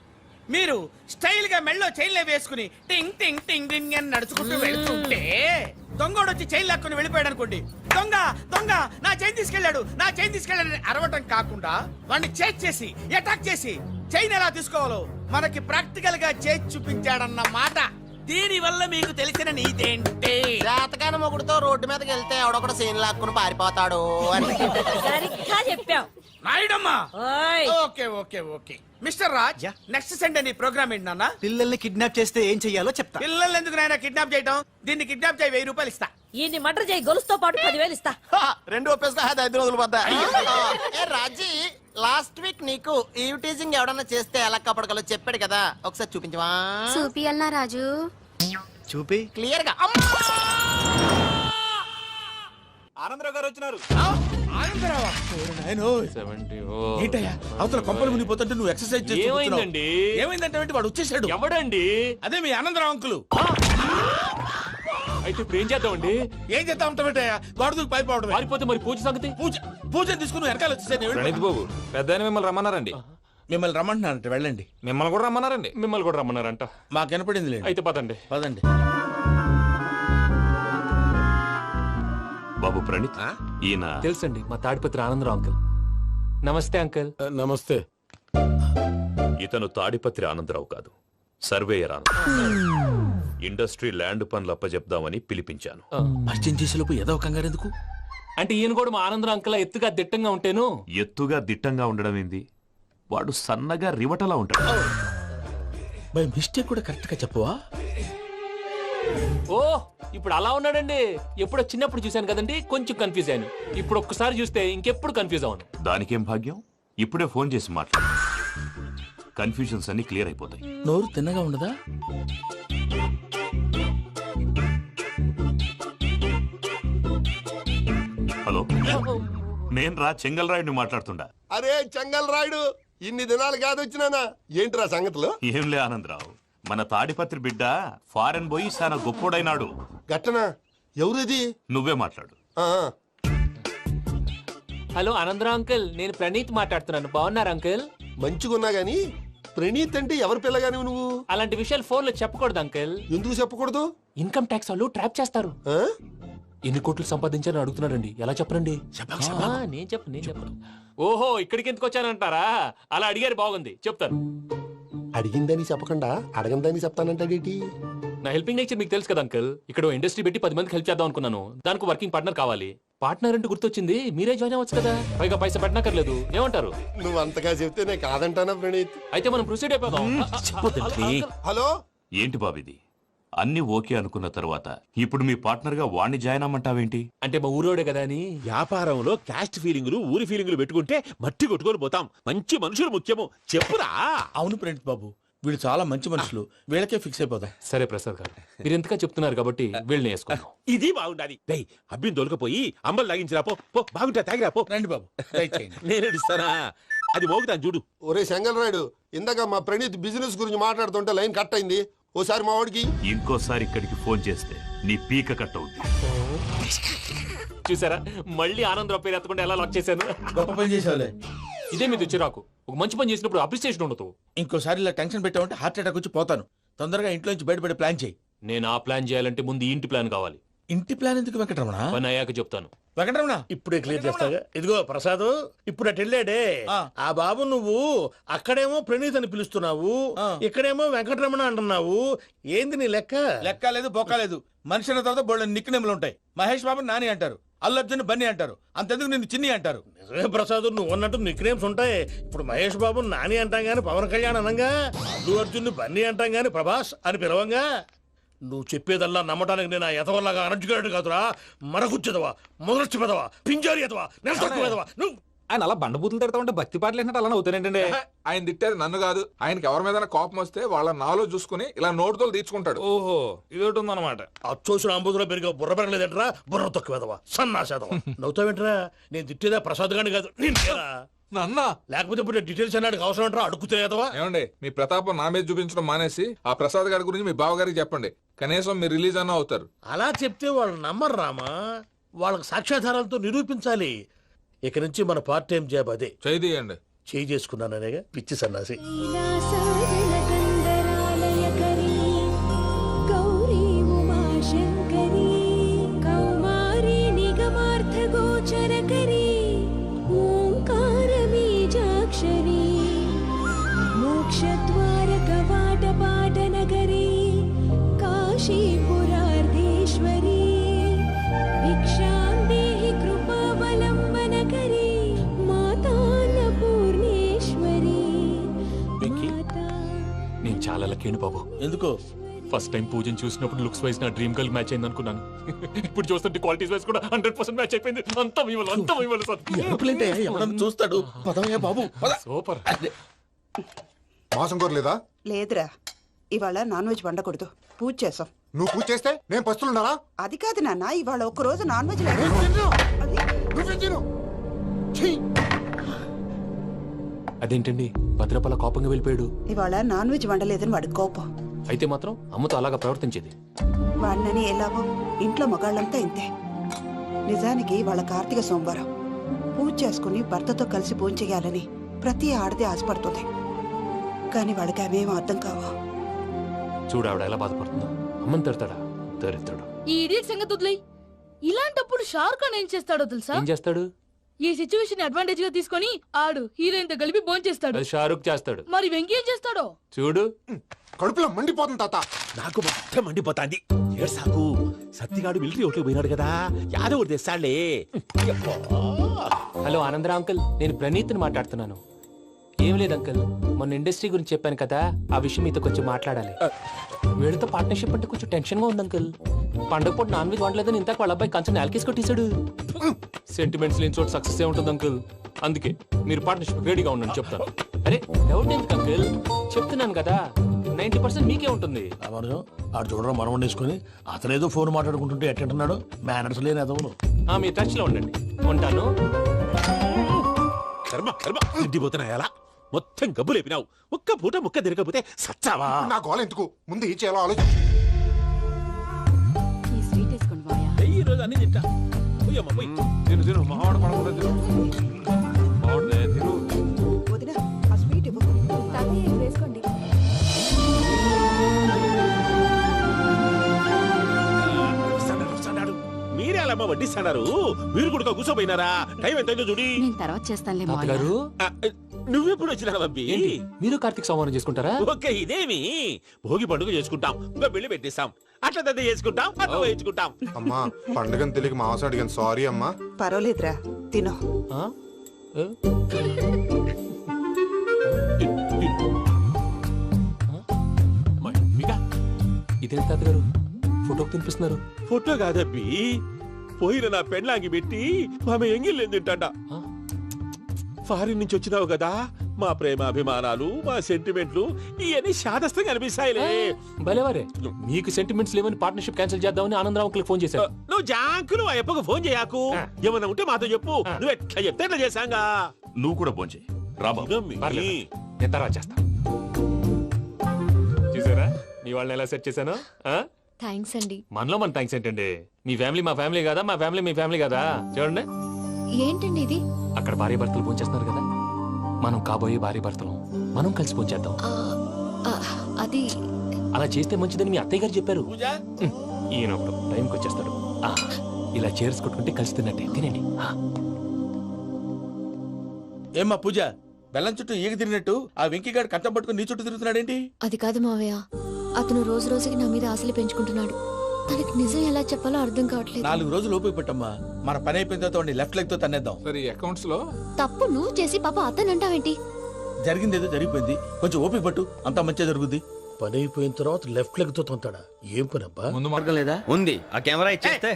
మీరు స్టైల్ గా మెళ్ళో చైన్లే వేసుకుని టింగ్ టింగ్ టింగ్ టింగ్ అని నడుచుకుంటూ వెళ్తుంటే దొంగోడు వచ్చి చైన్ లాక్కుని వెళ్ళిపోయాడు అనుకోండి. దొంగ దొంగ నా చైన్ తీసుకెళ్లాడు, నా చైన్ తీసుకెళ్లాడని అరవటం కాకుండా వాడిని చేజ్ చేసి అటాక్ చేసి చైన్ ఎలా తీసుకోవాలో మనకి ప్రాక్టికల్ గా చేసి చూపించాడన్న మాట. దీని వల్ల మీకు తెలిసిన నీతేంటి? జాతకాన మొగుడుతో రోడ్డు మీదకి వెళ్తే ఎవడొకడు సీన్ లాక్కుని పారిపోతాడు అని. సరిగ్గా చెప్పావు. నాయుడమ్మా. ఓయ్ okay okay okay mister Raj, next Sunday నీ ప్రోగ్రామ్ ఏంటి నాన్న? పిల్లల్ని కిడ్నాప్ చేస్తే ఏం చెయ్యాలో చెప్తా. పిల్లల్ని ఎందుకు నాయన కిడ్నాప్ చేయటం? దీన్ని కిడ్నాప్ చేయి, 1000 రూపాయలు ఇస్తా. ఈయన్ని మటర్ చేయి, గొలుసుతో పాటు 10,000 ఇస్తా. రెండు ఒప్పేసుకో 5 రోజులు పడ్డా. ఏ రాజీ, లాస్ట్ వీక్ నీకు ఈ టీజింగ్ ఎవడన్నా చేస్తే ఎలా కాపాడగలో చెప్పాడు కదా, ఒకసారి చూపించవా? చూపియల్నా రాజు? చూపి. క్లియర్ గా. ఆనందరావు గారు వచ్చినారు. ఏంటయ్యా అవతల కొంపలు మునిగిపోతుంటే నువ్వు ఎక్సర్సైజ్ ఏమైందండి? ఏమైందంటే వాడు వచ్చేసాడు. ఎవడండి? అదే మీ ఆనందరావు అంకులు. అయితే ఇప్పుడు ఏం చేద్దామండి? ఏం చేస్తా ఉంటావేటయ్యా, గొడవకు పైపోవడం. పారిపోతే మరి పూజ సంగతి? పూజ తీసుకుని నువ్వు వెనకాల వచ్చేసాను. బాబు పెద్ద మిమ్మల్ని రమ్మన్నారండి. మిమ్మల్ని రమ్మంటున్నారంట, వెళ్ళండి. మిమ్మల్ని కూడా రమ్మన్నారండి. మిమ్మల్ని కూడా రమ్మన్నారంట. మాకు వినపడింది లేదు. అయితే పదండి. పదండి. బాబు ప్రణీత్, ఈయన తెలుసండి, మా తాడిపత్రి ఆనందరావు అంకుల్. నమస్తే అంకుల్. నమస్తే. ఇతను తాడిపత్రి ఆనందరావు కాదు, సర్వేయర్ ఆనందరావు. ఇండస్ట్రీ ల్యాండ్ పనులు అప్పచెప్దామని పిలిపించాను. పరిచయం చేసేలోపు ఏదో కంగారు ఎందుకు? అంటే ఈయన కూడా మా ఆనందరావు అంకుల్ ఎత్తుగా దిట్టంగా ఉంటేను. ఎత్తుగా దిట్టంగా ఉండడం ఏంది, వాడు సన్నగా రివటలా ఉంటాడు. బై మిస్టేక్ కూడా కరెక్ట్ గా చెప్పవా? ఓ ఇప్పుడు అలా ఉన్నాడండి. ఎప్పుడో చిన్నప్పుడు చూశాను కదండి, కొంచెం కన్ఫ్యూజ్ అయ్యాను. ఇప్పుడు ఒక్కసారి చూస్తే ఇంకెప్పుడు కన్ఫ్యూజ్ అవ్వను. దానికేం భాగ్యం, ఇప్పుడే ఫోన్ చేసి మాట్లాడు. కన్ఫ్యూజన్స్ అన్ని క్లియర్ అయిపోతాయి. నోరు తిన్నగా ఉండదా? హలో, నేను రా చెంగల్ రాయుడిని మాట్లాడుతుండా. అరే చెంగల్ రాయుడు, ఇన్ని దినాలు కాదు వచ్చినానా? ఏంట్రా సంగతులు? ఏంలే ఆనందరావు, మన తాడిపత్రి బిడ్డ ఫారెన్ పోయి చాలా గొప్పోడైనాడు. గట్టనా? ఎవరిది? నువ్వే మాట్లాడు. హలో ఆనందరావు అంకుల్, నేను ప్రణీత్ మాట్లాడుతున్నాను. బాగున్నారు అంకుల్? మంచిగున్నా గాని ప్రణీత్ అంటే ఎవరి పిల్లగాని నువ్వు? అలాంటి విషయాలు ఫోన్ లో చెప్పకూడదు అంకుల్. ఎందుకు చెప్పకూడదు? ఇన్కమ్ ట్యాక్స్ వాళ్ళు ట్రాప్ చేస్తారు. ఆ? ఎన్ని కోట్లు సంపాదించాలని అడుగుతున్నారండి. ఎలా చెప్పరండి? నేను చెప్పను. ఓహో, ఇక్కడికి ఎందుకు వచ్చానంటారా? అలా అడిగారు, బాగుంది, చెప్తాను. అడిగిందని చెప్పకుండా అడగందని చెప్తానంటాడేటి? నా హెల్పింగ్ నేచర్ మీకు తెలుసు కదా అంకుల్. ఇక్కడ ఇండస్ట్రీ పెట్టి 10 మందికి హెల్ప్ చేద్దాం అనుకున్నాను. దానికి వర్కింగ్ పార్ట్నర్ కావాలి. పార్ట్నర్ అంటే గుర్తొచ్చింది, మీరే జాయిన్ అవ్వచ్చు కదా. పైగా పైసా పెట్టనక్కర్లేదు. ఏమంటారు? నువ్వు అంతగా చెప్తే నేను కాదంటానా ప్రణీత్? అయితే మనం ప్రొసీడ్ అయిపోదాం. హలో, ఏంటి బాబిది, అన్ని ఓకే అనుకున్న తర్వాత ఇప్పుడు మీ పార్ట్నర్ గా వాణ్ణి జాయిన్ అమ్మంటావేంటి? అంటే మా ఊరోడే కదా అని. వ్యాపారంలో క్యాస్ట్ ఫీలింగులు, ఊరి ఫీలింగులు పెట్టుకుంటే మట్టి కొట్టుకొని పోతాం. మంచి మనుషులు ముఖ్యము, చెప్పురా. అవును ప్రణీత్ బాబు, వీళ్ళు చాలా మంచి మనుషులు. వీళ్ళకే ఫిక్స్ అయిపోదాం. సరే ప్రసాద్ గారు, మీరు ఎంతగా చెప్తున్నారు కాబట్టి వీళ్ళని వేసుకుందాం. ఇది బాగుండాలి. డై అబ్బిని దొలకపోయి అంబలు లాగించిరా పో. బాగుంటా తాగిరా పో. రండి బాబు, దయచేయండి. నేను ఇస్తానా? అది మోగుతాను చూడు. ఒరే చెంగల్ రాయుడు, ఇందాక మా ప్రణీత్ బిజినెస్ గురించి మాట్లాడుతుంటే లైన్ కట్ అయింది. ఓసారి మా వాడికి ఇంకోసారి ఇక్కడికి ఫోన్ చేస్తే నీ పీక కట్ అవుద్ది. చూసారా, మళ్ళీ ఆనందరావు పేరు ఎత్తకుండా ఎలా లాక్ చేశాను. గొప్ప పని చేసేవాళ్ళే. ఇదే మీద చిరాకు. ఒక మంచి పని చేసినప్పుడు అప్రిసియేషన్ ఉండదు. ఇంకోసారి ఇలా టెన్షన్ పెట్టామంటే హార్ట్ అటాక్ వచ్చి పోతాను. తొందరగా ఇంట్లో నుంచి బయటపడే ప్లాన్ చేయి. నేను ఆ ప్లాన్ చేయాలంటే ముందు ఈ ఇంటి ప్లాన్ కావాలి. ఇంటి ప్లాన్ ఎందుకు వెంకటరమణ? పని అయ్యాక చెప్తాను. వెంకటరమణ ఇప్పుడే క్లియర్ చేస్తాగా. ఇదిగో ప్రసాద్, ఇప్పుడు అటు వెళ్ళాడే ఆ బాబు, నువ్వు అక్కడేమో ప్రణీత్ అని పిలుస్తున్నావు, ఇక్కడేమో వెంకటరమణ అంటున్నావు. ఏంది నీ లెక్క? లెక్క లేదు, బొక్క లేదు. మనిషి అన్న తర్వాత బోళ్ళ నిక్నెములు ఉంటాయి. మహేష్ బాబు నాని అంటారు, అల్లు అర్జున్ బన్నీ అంటారు, అంతెందుకు నిన్ను చిన్ని అంటారు. నిజమే ప్రసాద్, నువ్వు అన్నట్టు నిక్నేమ్స్ ఉంటాయి. ఇప్పుడు మహేష్ బాబు నాని అంటాం గాని పవన్ కళ్యాణ్ అనంగా, అల్లు అర్జున్ బన్నీ అంటాం గాని ప్రభాస్ అని పిలవంగా. నువ్వు చెప్పేదల్లా నమ్మటానికి నేను ఎతవల్లాగా అనర్జుకేటెడ్ కాదురా. మరగుచ్చదవా, మొదలచ్చి పెదవా, పింజారి ఎదవా, నెల తక్కువ పెదవా. నువ్వు ఆయన అలా బండబూతులు తిడతా ఉంటే భక్తి పాటలు ఏంటంటే అలా అవుతానంటే. ఆయన తిట్టేది నన్ను కాదు, ఆయనకి ఎవరి మీద కోపం వస్తే వాళ్ళ నాలో చూసుకుని ఇలా నోటుతో తీర్చుకుంటాడు. ఓహో, ఇదొకటి ఉందన్నమాట. అచ్చోసిన అంబుధులో పెరిగా బుర్ర పెరగలేదంటరా, బుర్ర తొక్కువేదవా, సన్నాసేదవా. నవ్వుతావేంట్రా? నేను తిట్టేదా ప్రసాద్ గాని కాదు, నిన్నేరా. నన్న లేకపోతే ఇప్పుడు అవసరం అన్నాడు అవసరం అంటారా? అడుగుతాయేదవా. ఏమండి, మీ ప్రతాపం నా మీద చూపించడం మానేసి ఆ ప్రసాద్ గారి గురించి మీ బావగారికి చెప్పండి. కనీసం మీరు రిలీజ్ అన్న అవుతారు. అలా చెప్తే వాళ్ళు నమ్మరు రామా. వాళ్ళకి సాక్ష్యాధారాలతో నిరూపించాలి. ఇక నుంచి మన పార్ట్ టైం జాబ్ అదే. చేయండి. చేయి చేసుకున్నాననేగా పిచ్చి సన్నాసి. మోక్షద్వార కవాట పాట నగరీ కా వెంకీ నేను చాలా లక్కీ బాబు. ఎందుకు ఫస్ట్ టైం పూజను చూసినప్పుడు లుక్స్ వైజ్ నా డ్రీమ్ గర్ల్ మ్యాచ్ అయింది అనుకున్నాను. ఇప్పుడు చూస్తుంటే క్వాలిటీస్ వైజ్ కూడా 100% మ్యాచ్ అయిపోయింది. అంతా ఇవ్వాలి సార్. ఎప్పుడంటే ఎవడన్నా చూస్తాడు పదవయ్యా బాబు పద. సూపర్. మాసం కోరలేదా? లేదురా, ఇవాళ నాన్ వెజ్ వండకూడదు, పూజ చేసాం. నువ్వు పూజ చేస్తే నేను పస్తులున్నారా? అది కాదు నాన్న, ఇవాళ ఒక్కరోజు నాన్ వెజ్ అదేంటండి భద్రపల కోపంగా వెళ్ళిపోయాడు? ఇవాళ నాన్ వెజ్ వండలేదని వాడి కోపం. అయితే మాత్రం అమ్మతో అలాగా ప్రవర్తించేది. వాడినని ఎలాగో ఇంట్లో మగాళ్ళంతా ఇంతే. నిజానికి వాళ్ళ కార్తీక సోమవారం పూజ చేసుకుని భర్తతో కలిసి పూజ చేయాలని ప్రతి ఆడది ఆశపడుతుంది. కానీ వాడికి అవేం అర్థం కావా. చూడు ఆవిడ ఎలా బాధపడుతుందో. అమ్మని తిడతాడా దరిద్రుడు. ఈ ఇడియట్ సంగతి వదిలేయ్. ఇలాంటప్పుడు షారుఖ్ ఖాన్ ఏం చేస్తాడో తెలుసా? ఏం చేస్తాడు? ఈ సిచ్యువేషన్ అడ్వాంటేజ్ గా తీసుకొని ఆడు హీరోయిన్ తో కలిపి బోన్ చేస్తాడు. అది షారుఖ్ చేస్తాడు. మరి వెంకీ ఏం చేస్తాడో చూడు. కడుపులో మండిపోతుంది తాత. నాకు మొత్తం మండిపోతాంది. ఏడు సాకు సత్తిగాడు మిలిటరీ ఓట్లు పోయినాడు కదా, యాదవ్ తెస్తాడులే. హలో ఆనందరా అంకుల్, నేను ప్రణీత్ని మాట్లాడుతున్నాను. ఏం లేదు అంకుల్, మొన్న ఇండస్ట్రీ గురించి చెప్పాను కదా, ఆ విషయం మీతో కొంచెం మాట్లాడాలి. వీళ్ళతో పార్ట్నర్షిప్ అంటే కొంచెం టెన్షన్ గా ఉంది అంకుల్. పండగ పూట నాన్ వెజ్ వండలేదని ఇంతకు వాళ్ళ అబ్బాయి కంచెం నేలకేసి కొట్టేశాడు. సెంటిమెంట్స్ లేని చోట సక్సెస్ ఏ ఉంటుంది అంకుల్. అందుకే మీరు పార్ట్నర్షిప్ రెడీగా ఉండండి చెప్తాను. అరే డౌట్ ఎందుకు అంకుల్, చెప్తున్నాను కదా 90% మీకే ఉంటుంది. ఆడు చూడడం మనం వండేసుకుని అతనేదో ఫోన్ మాట్లాడుకుంటుంటే ఎట్టంటున్నాడు. మేనర్స్ లేని అదవును. మీరు టచ్ లో ఉండండి. ఉంటాను. కర్మ కర్మ తిండిపోతున్నా ఎలా మొత్తం గబ్బు లేపినావు. ఒక్క పూట ముక్క తిరగకపోతే సచ్చావా? నా గోల ఎందుకు, ముందు ఈ చేయాలో ఆలోచించు. ఈ స్వీట్ వేసుకోండి బాయా. ఈ రోజు అన్ని తింటా. పోయమ్మ పోయి. తిను మావాడు పడకుండా తిను. మావాడులే తిను. వదిన ఆ స్వీట్ ఇవ్వు. వేసుకోండి. వస్తాడు. మీరే అలా వడ్డిస్తాడారు. మీరు కూడా కూర్చోపోయినారా? టైం ఎంతైందో చూడి. నేను తర్వాత చేస్తానులే తాతగారు. నువ్వెప్పుడు వచ్చినా బంబి? మీరు కార్తీక్ సంహారం చేసుకుంటారా? ఓకే, ఇదేమి భోగి పండుగ చేసుకుంటాం, ఇంకా పెళ్లి పెట్టేస్తాం, అట్లా దద్ద చేసుకుంటాం, అట్లా వేయించుకుంటాం. అమ్మా పండుగని తెలియక మాంసం అడిగాను, సారీ అమ్మా. పర్వాలేదురా, తినో. ఇదే తాతగారు ఫోటోకి తినిపిస్తున్నారు. ఫోటో కాదబ్బి, పోయిన నా పెళ్ళాంగి పెట్టి ఆమె ఎంగిల్లేం తింటాడ. ఫారిన్ నుంచి వచ్చినావు కదా, మా ప్రేమ అభిమానాలు, మా సెంటిమెంట్లు ఇవన్నీ శాదస్తంగా అనిపిస్తాయిలే. భలేవారే, మీకు సెంటిమెంట్స్ లేవని పార్ట్నర్షిప్ క్యాన్సిల్ చేద్దామని ఆనందరావు అంకుల్ ఫోన్ చేశారు. నువ్వు జాంకు నువ్వు ఎప్పకు ఫోన్ చేయకు. ఏమన్నా ఉంటే మాతో చెప్పు. నువ్వు ఎట్లా చెప్తే ఎట్లా చేశాంగా. నువ్వు కూడా ఫోన్ చేయి. నేను తర్వాత చేస్తా. చూసారా మీ వాళ్ళని ఎలా సెట్ చేశాను? థ్యాంక్స్ అండి. మనలో మన థ్యాంక్స్ ఏంటండి? మీ ఫ్యామిలీ మా ఫ్యామిలీ కదా, మా ఫ్యామిలీ మీ ఫ్యామిలీ కదా. చూడండి, ఏంటండి ఇది? అక్కడ భార్య భర్తలు పోంచేస్తున్నారు కదా, మనం కాబోయే భార్య భర్తలు మనం కలిసి పోంచేద్దాం. అది అలా చేస్తే మంచిదని మీ అత్తయ్య గారు చెప్పారు. ఈయన ఒకడు టైంకి వచ్చేస్తాడు. ఇలా చేర్స్ కొట్టుకుంటే కలిసి తిన్నట్టే. తినండి. ఏమ్మా పూజ, బెల్లం చుట్టూ ఈగ తిరిగినట్టు ఆ వెంకీగాడు కట్టం పట్టుకుని నీ చుట్టూ తిరుగుతున్నాడేంటి? అది కాదు మావయ్య, అతను రోజు రోజుకి నా మీద ఆశలు పెంచుకుంటున్నాడు. తనకి నిజం ఎలా చెప్పాలో అర్థం కావట్లేదు. 4 రోజులు ఓపిక పట్టమ్మా, మన పని అయిపోయిన తర్వాత లెఫ్ట్ లెగ్ తో తన్నేద్దాం. సరే అకౌంట్స్ లో తప్పు నువ్వు చేసి పాప అతను అంటావేంటి? జరిగింది ఏదో జరిగిపోయింది, కొంచెం ఓపిక పట్టు, అంతా మంచిగా జరుగుద్ది. పని అయిపోయిన తర్వాత లెఫ్ట్ లెగ్ తో తొంతాడా? ఏం పని అబ్బా? ముందు మార్గం లేదా? ఉంది. ఆ కెమెరా ఇచ్చేస్తే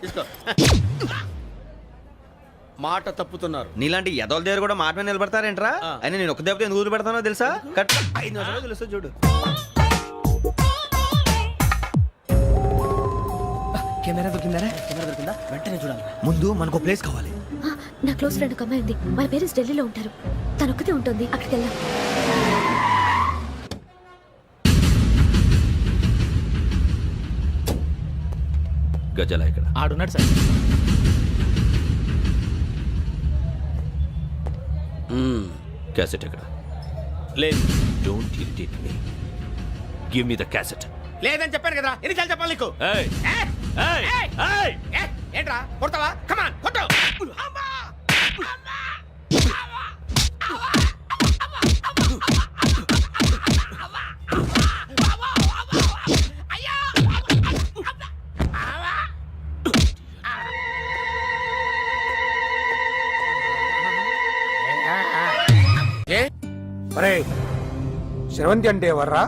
తీసుకో. మాట తప్పుతున్నారు. నీలాంటి ఎదల దగ్గర కూడా మాట మీద నిలబడతారేంట్రా? అని నేను ఒక దెబ్బతో ఎందుకు పెడతానో తెలుసా? కట్ 5 నిమిషాలు తెలుస్తా చూడు. కెమెరా దొరికిందా? వెంటనే చూడాలి. ముందు మనకు ప్లేస్ కావాలి. నా క్లోజ్ ఫ్రెండ్ ఒక అమ్మాయి ఉంది. వాళ్ళ పేరెంట్స్ ఢిల్లీలో ఉంటారు. తను ఒక్కతే ఉంటుంది. అక్కడికి వెళ్దాం. గజల ఇక్కడ ఆడున్నాడు సార్. క్యాసెట్ ఎక్కడ? లేదు. Don't irritate me. Give me the cassette. లేదని చెప్పాను కదా, ఎన్నిసార్లు చెప్పాలి నీకు? ఏయ్ ఏయ్ ఏయ్ ఏంట్రా కొడతావా? కమాన్ కొట్టు. అరే శ్రవంతి అంటే ఎవర్రా?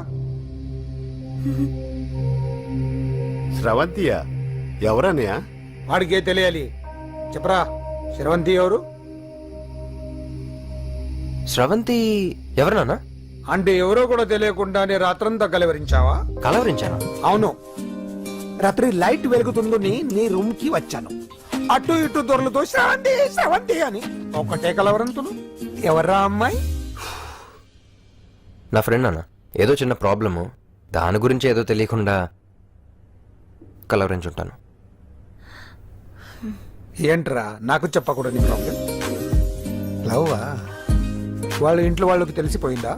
స్రవంతియా? ఎవరన్నయ్య? వాడికే తెలియాలి. చెప్పరా, శ్రవంతి ఎవరు? స్రవంతి ఎవరు నాన్న? అంటే ఎవరో కూడా తెలియకుండానే రాత్రంతా కలవరించావా? కలవరించాను. అవును, రాత్రి లైట్ వెలుగుతుందని నీ రూమ్ కి వచ్చాను. అటు ఇటు దొరలతో శ్రవంతి శ్రవంతి అని ఒకటే కలవరంతులు. ఎవర్రా అమ్మాయి? నా ఫ్రెండ్ నాన్న, ఏదో చిన్న ప్రాబ్లము, దాని గురించి ఏదో తెలియకుండా కలవరించుంటాను. ఏంట్రా నాకు చెప్పకూడదు ప్రాబ్లం? లవ్వా? వాళ్ళ ఇంట్లో వాళ్ళకి తెలిసిపోయిందా?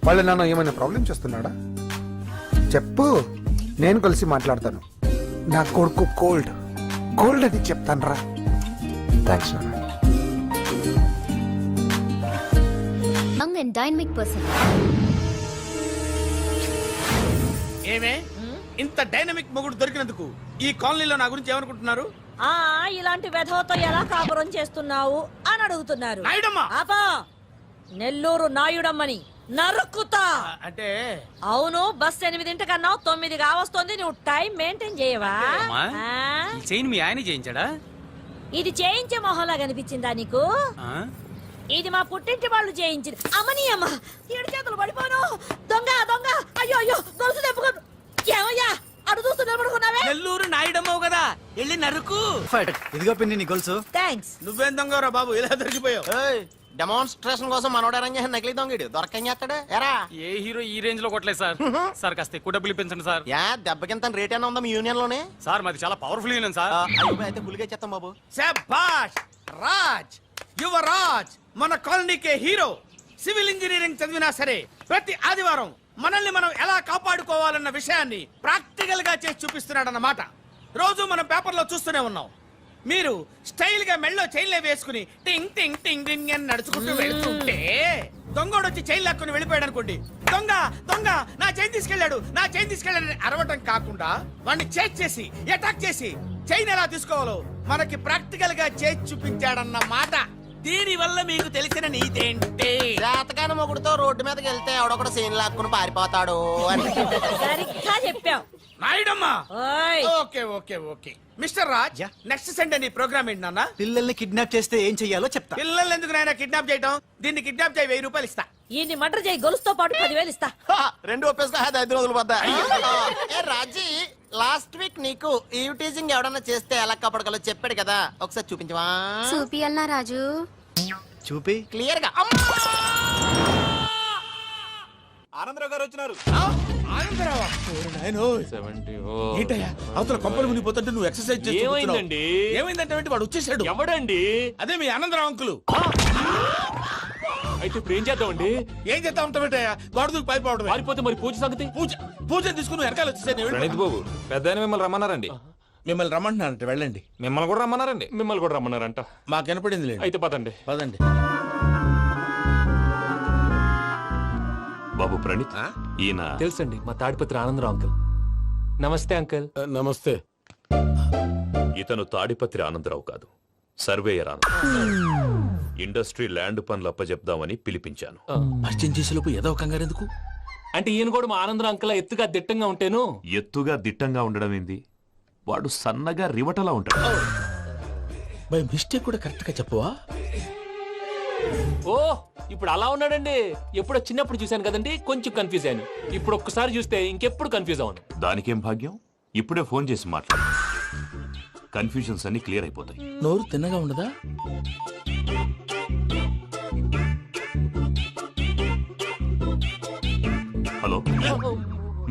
వాళ్ళ నాన్న ఏమైనా ప్రాబ్లం చేస్తున్నాడా? చెప్పు, నేను కలిసి మాట్లాడతాను. నా కొడుకు కోల్డ్ కోల్డ్ అని చెప్తాను రా. థ్యాంక్స్ నాన్న. Young and dynamic person. ఏమే ఇంత డైనమిక్ మొగుడు దొరికినందుకు ఈ కాలనీలో నా గురించి ఏమనుకుంటున్నారు? ఆ ఇలాంటి వెధవతో ఎలా కాపురం చేస్తున్నావు అని అడుగుతున్నారు. నాయుడమ్మా! ఆపా! నెల్లూరు నాయుడమ్మని నరుక్కుతా. అంటే అవును, బస్ 8 కన్నావు, 9 కావస్తుంది. నువ్వు టైం మెయింటైన్ చేయవా? చైన్ మీ ఆయన చేయించాడా? ఇది చేయించే మొహంలా కనిపించిందా నీకు? ఇది మా పుట్టింటి వాళ్ళు చేయించింది. అమ్మని అమ్మ, 7 చేతులు పడిపోను. దొంగ దొంగ, అయ్యో అయ్యో, గొలుసు తెప్పుకోను. ఏమయ్యా అడు చూస్తూ నిలబడుకున్నావే? నెల్లూరు నాయుడమ్మవు కదా, వెళ్ళి నరుకు. ఇదిగో పిన్ని నీ గొలుసు. థ్యాంక్స్. నువ్వేం దొంగరా బాబు, ఇలా దొరికిపోయావు? డెమాన్స్ట్రేషన్ కోసం మనోడు అరేంజ్ చేసిన నకిలీ దొంగడు దొరకని చేస్తాడు ఎరా? ఏ హీరో ఈ రేంజ్ లో కొట్టలేదు సార్. సార్ కాస్త ఎక్కువ డబ్బులు ఇప్పించండి సార్. యా దెబ్బకింత రేట్ అయినా ఉందా మీ యూనియన్ లోనే? సార్ మాది చాలా పవర్ఫుల్ యూనియన్ సార్. అయితే గులిగా చేస్తాం బాబు. శభాష్ రాజ్, యువరాజ్, మన కాలనీకే హీరో. సివిల్ ఇంజనీరింగ్ చదివినా సరే ప్రతి ఆదివారం మనల్ని మనం ఎలా కాపాడుకోవాలన్న విషయాన్ని ప్రాక్టికల్ గా చేసి చూపిస్తున్నాడన్నమాట. రోజు మనం పేపర్లో చూస్తూనే ఉన్నాం. మీరు స్టైల్ గా మెళ్ళో చైన్లే వేసుకుని టింగ్ టింగ్ టింగ్ టింగ్ అని నడుచుకుంటూ వెళ్తుంటే దొంగోడు వచ్చి చైన్ లాక్కుని వెళ్ళిపోయాడు అనుకోండి. దొంగ దొంగ నా చైన్ తీసుకెళ్లాడు, నా చైన్ తీసుకెళ్లాడని అరవటం కాకుండా వాడిని చేజ్ చేసి అటాక్ చేసి చైన్ ఎలా తీసుకోవాలో మనకి ప్రాక్టికల్ గా చేసి చూపించాడన్న మాట. దీని వల్ల మీకు తెలిసిన నీతేంటి? జాతకాన మొగుడుతో రోడ్డు మీదకి వెళ్తే ఎవడొకడు సీన్ లాక్కుని పారిపోతాడు అని. సరిగ్గా చెప్పావు నాయుడమ్మా. ఓయ్. Okay okay okay mister Raj, next Sunday నీ ప్రోగ్రామ్ ఏంటి నాన్న? పిల్లల్ని కిడ్నాప్ చేస్తే ఏం చెయ్యాలో చెప్తా. పిల్లల్ని ఎందుకు నాయన కిడ్నాప్ చేయటం? దీన్ని కిడ్నాప్ చేయి, 1000 రూపాయలు ఇస్తా. ఈయన్ని మర్డర్ చేయి, గొలుసుతో పాటు 10,000 ఇస్తా. రెండు ఒప్పేసుకో, 5 రోజులు పోతా. ఏ రాజీ, లాస్ట్ వీక్ నీకు ఈ టీజింగ్ ఎవడన్నా చేస్తే ఎలా కాపాడగలో చెప్పాడు కదా, ఒకసారి చూపించవా? చూపియల్నా రాజు? చూపి. క్లియర్ గా. ఆనందరావు గారు వచ్చినారు. ఆనందరావా? ఏంటయ్యా అవతల కొంపలు మునిగిపోతుంటే నువ్వు ఎక్సర్సైజ్ చేస్తూ ఏమైందండి? ఏమైందంటే వాడు వచ్చేసాడు. ఎవడండి? అదే మీ ఆనందరావు అంకులు. అయితే ఇప్పుడు ఏం చేద్దామండి? ఏం చేస్తా ఉంటావేటయ్యా, గొడవకు పైపోవడం. పారిపోతే మరి పూజ సంగతి? పూజ తీసుకుని నువ్వు వెనకాల వచ్చేసాను. ప్రణీత్ బాబు, పెద్ద మిమ్మల్ని రమ్మన్నారండి. మిమ్మల్ని రమ్మంటున్నారంట, వెళ్ళండి. మిమ్మల్ని కూడా రమ్మన్నారండి. మిమ్మల్ని కూడా రమ్మన్నారంట. మాకు వినపడింది లేదు. అయితే పదండి. పదండి. బాబు ప్రణీత్, ఈయన తెలుసండి, మా తాడిపత్రి ఆనందరావు అంకుల్. నమస్తే అంకుల్. నమస్తే. ఇతను తాడిపత్రి ఆనందరావు కాదు, సర్వేయర్ ఆనందరావు. ఇండస్ట్రీ ల్యాండ్ పనులు అప్పచెప్దామని పిలిపించాను. పరిచయం చేసేలోపు ఏదో కంగారు ఎందుకు? అంటే ఈయన కూడా మా ఆనందరావు అంకుల్ ఎత్తుగా దిట్టంగా ఉంటేను. ఎత్తుగా దిట్టంగా ఉండడం ఏంది, వాడు సన్నగా రివటలా ఉంటాడు. బై మిస్టేక్ కూడా కరెక్ట్ గా చెప్పవా? ఓ ఇప్పుడు అలా ఉన్నాడండి. ఎప్పుడో చిన్నప్పుడు చూశాను కదండి, కొంచెం కన్ఫ్యూజ్ అయ్యాను. ఇప్పుడు ఒక్కసారి చూస్తే ఇంకెప్పుడు కన్ఫ్యూజ్ అవ్వను. దానికేం భాగ్యం, ఇప్పుడే ఫోన్ చేసి మాట్లాడు, కన్ఫ్యూజన్స్ అన్ని క్లియర్ అయిపోతాయి. నోరు తిన్నగా ఉండదా? హలో,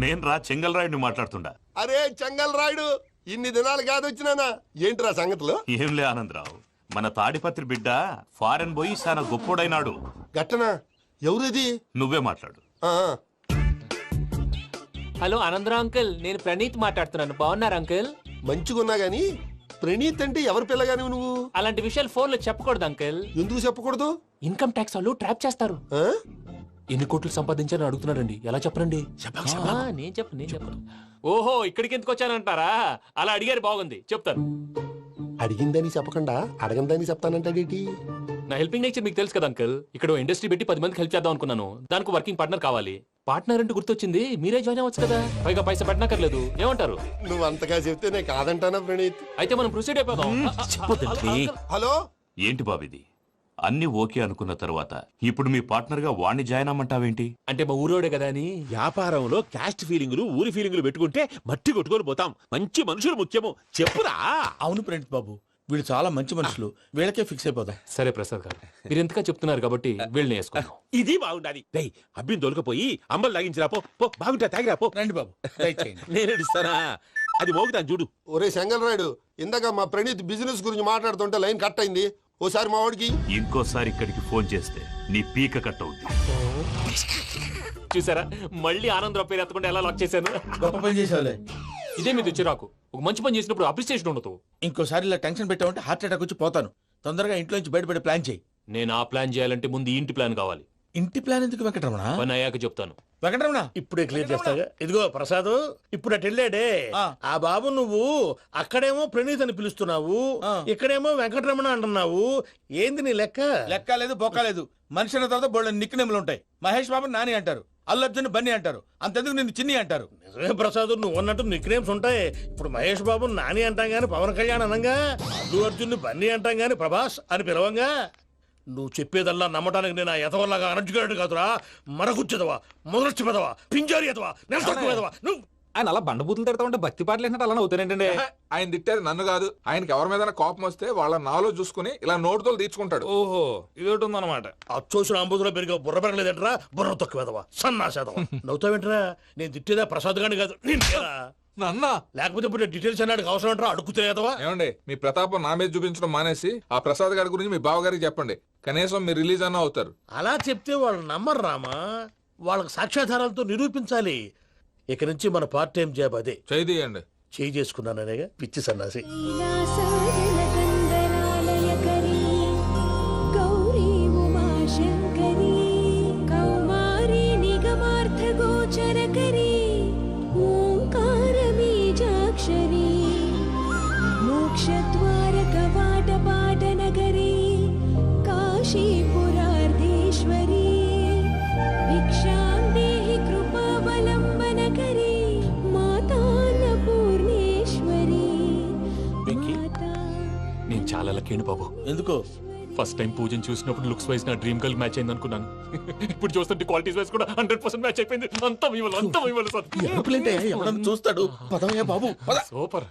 నేను రా చెంగల్ రాయుడిని మాట్లాడుతుండా. అరే చెంగల్ రాయుడు, ఇన్ని దినాలు కాదు వచ్చినానా? ఏంట్రా సంగతులు? ఏంలే ఆనందరావు, మన తాడిపత్రి బిడ్డ ఫారెన్ పోయి చాలా గొప్పోడైనాడు. గట్టనా? ఎవరిది? నువ్వే మాట్లాడు. హలో ఆనందరావు అంకుల్, నేను ప్రణీత్ మాట్లాడుతున్నాను. బాగున్నారు అంకుల్? మంచిగున్నా గాని ప్రణీత్ అంటే ఎవరి పిల్లగాని నువ్వు? అలాంటి విషయాలు ఫోన్ లో చెప్పకూడదు అంకుల్. ఎందుకు చెప్పకూడదు? ఇన్కమ్ ట్యాక్స్ వాళ్ళు ట్రాప్ చేస్తారు. ఆ? ఎన్ని కోట్లు సంపాదించాలని అడుగుతున్నారండి. ఎలా చెప్పరండి? నేను చెప్పను. ఓహో, ఇక్కడికి ఎందుకు వచ్చానంటారా? అలా అడిగారు, బాగుంది, చెప్తాను. అడిగిందని చెప్పకుండా అడగందని చెప్తానంటాడేటి? నా హెల్పింగ్ నేచర్ మీకు తెలుసు కదా అంకల్. ఇక్కడ ఇండస్ట్రీ పెట్టి 10 మందికి హెల్ప్ చేద్దాం అనుకున్నాను. దానికి వర్కింగ్ పార్ట్నర్ కావాలి. పార్ట్నర్ అంటే గుర్తొచ్చింది, మీరే జాయిన్ అవ్వచ్చు కదా, పైగా పైసా పెట్టనక్కర్లేదు. ఏమంటారు? నువ్వు అంతగా చెప్తే నేను కాదంటానా ప్రణీత్? అయితే మనం ప్రొసీడ్ అయిపోదాం. హలో, ఏంటి బాబిది అన్ని ఓకే అనుకున్న తర్వాత ఇప్పుడు మీ పార్ట్నర్ గా వాణ్ణి జాయిన్ అమ్మంటావేంటి? అంటే మా ఊరోడే కదా అని. వ్యాపారంలో క్యాస్ట్ ఫీలింగులు ఊరి ఫీలింగులు పెట్టుకుంటే మట్టి కొట్టుకొని పోతాం. మంచి మనుషులు ముఖ్యము, చెప్పురా. అవును ప్రణీత్ బాబు, వీళ్ళు చాలా మంచి మనుషులు, వీళ్ళకే ఫిక్స్ అయిపోదాం. సరే ప్రసాద్ గారు, మీరు ఎంతగా చెప్తున్నారు కాబట్టి వీళ్ళని వేసుకుందాం. ఇది బాగుండాలి. డై అబ్బిని దొలకపోయి అమ్మలు లాగించిరా పో. పో బాగుంటా తాగిరా పో. రండి బాబు, దయచేయండి. నేను ఇస్తానా? అది మోగుతాను చూడు. ఒరే చెంగల్ రాయుడు, ఇందాక మా ప్రణీత్ బిజినెస్ గురించి మాట్లాడుతుంటే లైన్ కట్ అయింది. ఓసారి మా వాడికి ఇంకోసారి ఇక్కడికి ఫోన్ చేస్తే నీ పీక కట్ అవుద్ది. చూసారా, మళ్ళీ ఆనందరావు పేరు ఎత్తకుండా ఎలా లాక్ చేశాను. గొప్ప పని చేసేవాళ్ళే. ఇదే మీద చిరాకు. ఒక మంచి పని చేసినప్పుడు అప్రిసియేషన్ ఉండదు. ఇంకోసారి ఇలా టెన్షన్ పెట్టామంటే హార్ట్ అటాక్ వచ్చి పోతాను. తొందరగా ఇంట్లో నుంచి బయటపడే ప్లాన్ చేయి. నేను ఆ ప్లాన్ చేయాలంటే ముందు ఈ ఇంటి ప్లాన్ కావాలి. ఇంటి ప్లాన్ ఎందుకు వెంకటరమణ? పని అయ్యాక చెప్తాను. వెంకటరమణ ఇప్పుడే క్లియర్ చేస్తాగా. ఇదిగో ప్రసాద్, ఇప్పుడు అటు వెళ్ళాడే ఆ బాబు, నువ్వు అక్కడేమో ప్రణీత్ అని పిలుస్తున్నావు, ఇక్కడేమో వెంకటరమణ అంటున్నావు. ఏంది నీ లెక్క? లెక్క లేదు, బొక్క లేదు. మనిషి అన్న తర్వాత బోళ్ళ నిక్నెములు ఉంటాయి. మహేష్ బాబు నాని అంటారు, అల్లు అర్జున్ బన్నీ అంటారు, అంతెందుకు నిన్ను చిన్ని అంటారు. నిజమే ప్రసాద్, నువ్వు అన్నట్టు నిక్నేమ్స్ ఉంటాయి. ఇప్పుడు మహేష్ బాబు నాని అంటాం గాని పవన్ కళ్యాణ్ అనంగా, అల్లు అర్జున్ బన్నీ అంటాం గాని ప్రభాస్ అని పిలవంగా. నువ్వు చెప్పేదల్లా నమ్మటానికి నేను ఎతవల్లాగా అనర్జుకేటెడ్ కాదురా. మరగుచ్చదవా, మొదలచ్చి పెదవా, పింజారి ఎదవా, నెలసొక్కుదవా నువ్వు. ఆయన అలా బండబూతులు తిడతా ఉంటే భక్తి పాటలు ఏంటంటే అలా అవుతానంటే. ఆయన తిట్టేది నన్ను కాదు, ఆయనకి ఎవరి మీద కోపం వస్తే వాళ్ళ నాలో చూసుకుని ఇలా నోటుతో తీర్చుకుంటాడు. ఓహో, ఇదొకటి ఉందన్నమాట. అచ్చోసిన అంబుధులో పెరిగా బుర్ర పెరగలేదంటరా, బుర్ర తొక్కువేదవా, సన్నాసేదవా. నవ్వుతావేంట్రా? నేను తిట్టేదా ప్రసాద్ గాని కాదు, నిన్నేరా. నన్నా లేకపోతే ఇప్పుడు డీటెయిల్స్ అన్నాడు అవసరం అంటారా? అడుగుతాయేదవా? ఏమండి, మీ ప్రతాపం నా మీద చూపించడం మానేసి ఆ ప్రసాద్ గారి గురించి మీ బావగారికి చెప్పండి. కనీసం మీరు రిలీజ్ అన్న అవుతారు. అలా చెప్తే వాళ్ళు నమ్మరు రామా. వాళ్ళకి సాక్ష్యాధారాలతో నిరూపించాలి. ఇక నుంచి మన పార్ట్ టైం జాబ్ అదే. చేయండి. చేయి చేసుకున్నాననేగా పిచ్చి సన్నాసి. నేను చాలా లక్కీని బాబు. ఎందుకు? ఫస్ట్ టైం పూజను చూసినప్పుడు లుక్స్ వైజ్ నా డ్రీమ్ గర్ల్ మ్యాచ్ అయింది అనుకున్నాను. ఇప్పుడు చూస్తుంటే క్వాలిటీస్ వైజ్ కూడా 100% మ్యాచ్ అయిపోయింది. అంతా ఇవ్వాలి సార్. ఎవడన్నా చూస్తాడు. పదవయ్యా బాబు, పద. సూపర్.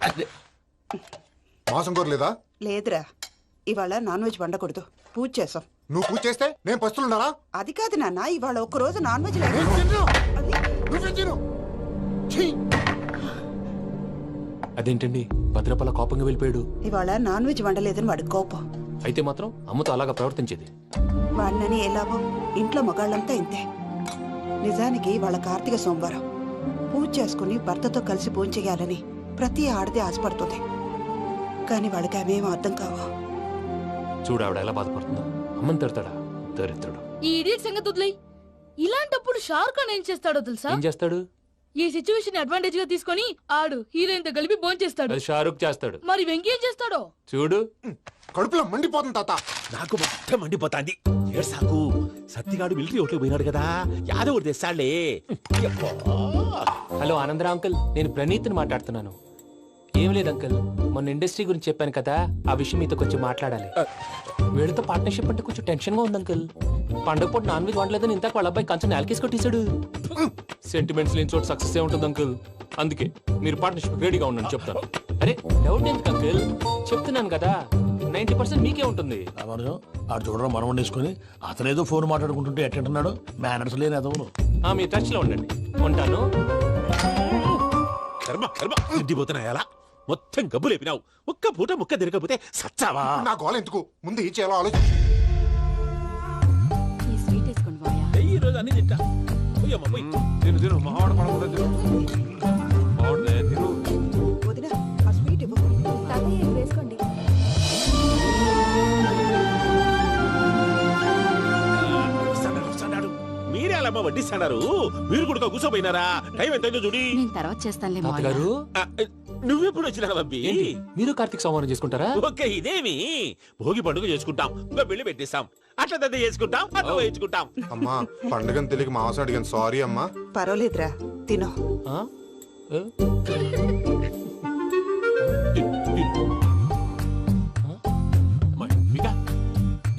మాసం కోరలేదా? లేదురా, ఇవాళ నాన్ వెజ్ వండకూడదు, పూజ చేసాం. నువ్వు పూజ చేస్తే నేను పస్తులున్నారా? అది కాదు నాన్న, ఇవాళ ఒక్కరోజు నాన్ వెజ్ లేదు. అదేంటండి, భద్రపల కోపంగా వెళ్ళిపోయాడు. ఇవాళ నాన్ వెజ్ వండలేదని వాడి కోపం. అయితే మాత్రం అమ్మతో అలాగా ప్రవర్తించేది. వాడినని ఎలాగో ఇంట్లో మగాళ్ళంతా ఇంతే. నిజానికి వాళ్ళ కార్తీక సోమవారం పూజ చేసుకుని భర్తతో కలిసి పూజ చేయాలని ప్రతి ఆడది ఆశపడుతుంది. కానీ వాళ్ళకి అవేమో అర్థం కావా. చూడు ఆవిడ ఎలా బాధపడుతుందో. అమ్మని తిడతాడా దరిద్రుడు. ఈ ఇడియట్ సంగతి వదిలేయ్. ఇలాంటప్పుడు షారుఖ్ ఖాన్ ఏం చేస్తాడో తెలుసా? ఏం చేస్తాడు? ఈ సిచ్యువేషన్ అడ్వాంటేజ్ గా తీసుకొని ఆడు హీరోయిన్ తో కలిపి బోన్ చేస్తాడు. అది షారుఖ్ చేస్తాడు. మరి వెంకీ ఏం చేస్తాడో చూడు. కడుపులో మండిపోతుంది తాత. నాకు మొత్తం మండిపోతాంది. ఏడ్సాకు, సత్తిగాడు మిలిటరీ ఓట్లు పోయినాడు కదా, యాదవ్ తెస్తాడులే. హలో ఆనందరా అంకుల్, నేను ప్రణీత్ని మాట్లాడుతున్నాను. ఏం లేదు అంకుల్, మొన్న ఇండస్ట్రీ గురించి చెప్పాను కదా, ఆ విషయం మీతో కొంచెం మాట్లాడాలి. వీళ్ళతో పార్ట్నర్షిప్ అంటే కొంచెం టెన్షన్ గా ఉంది అంకుల్. పండగ పూట నాన్ వెజ్ వండలేదని ఇంతకు వాళ్ళ అబ్బాయి కంచెం నేలకేసి కొట్టేశాడు. సెంటిమెంట్స్ లేని చోట సక్సెస్ ఏ ఉంటుంది అంకుల్. అందుకే మీరు పార్ట్నర్షిప్ రెడీగా ఉండండి చెప్తాను. అరే డౌట్ ఎందుకు అంకుల్, చెప్తున్నాను కదా, 90% మీకే ఉంటుంది. ఆడు చూడడం మనం వండేసుకుని అతనేదో ఫోన్ మాట్లాడుకుంటుంటే ఎట్టంటున్నాడు. మేనర్స్ లేని అదవును. మీ టచ్ లో ఉండండి. ఉంటాను. కర్మ కర్మ తిండిపోతున్నాయా? మొత్తం గబ్బు లేపినావు. ఒక్క పూట ముక్క తిరగకపోతే సచ్చావా? నా గోల ఎందుకు, ముందు ఈ చేయాలో ఆలోచించు. ఈ స్వీట్ వేసుకోండి బాయా. ఈ రోజు అన్ని తింటా. తిను మావాడ పడకుండా తిను. మావాడలే తిను. వదిన, ఆ స్వీట్ ఇవ్వు. వేసుకోండి. మీరే అలా వడ్డిస్తాడారు. మీరు కూడా కూర్చోపోయినారా? టైం ఎంతైందో చూడి. నేను తర్వాత చేస్తానులే తాతగారు, నువ్వెప్పుడు వచ్చినా బంబి? ఏంటి మీరు కార్తీక్ సంహారం చేసుకుంటారా? ఓకే, ఇదేమి భోగి పండుగ చేసుకుంటాం, ఇంకా పెళ్లి పెట్టేస్తాం, అట్లా దద్ద చేసుకుంటాం, అట్లా వేయించుకుంటాం. అమ్మా పండుగని తెలియక మాంస అడిగాను, సారీ అమ్మా. పర్వాలేదురా తినో. ఆ? ఏ?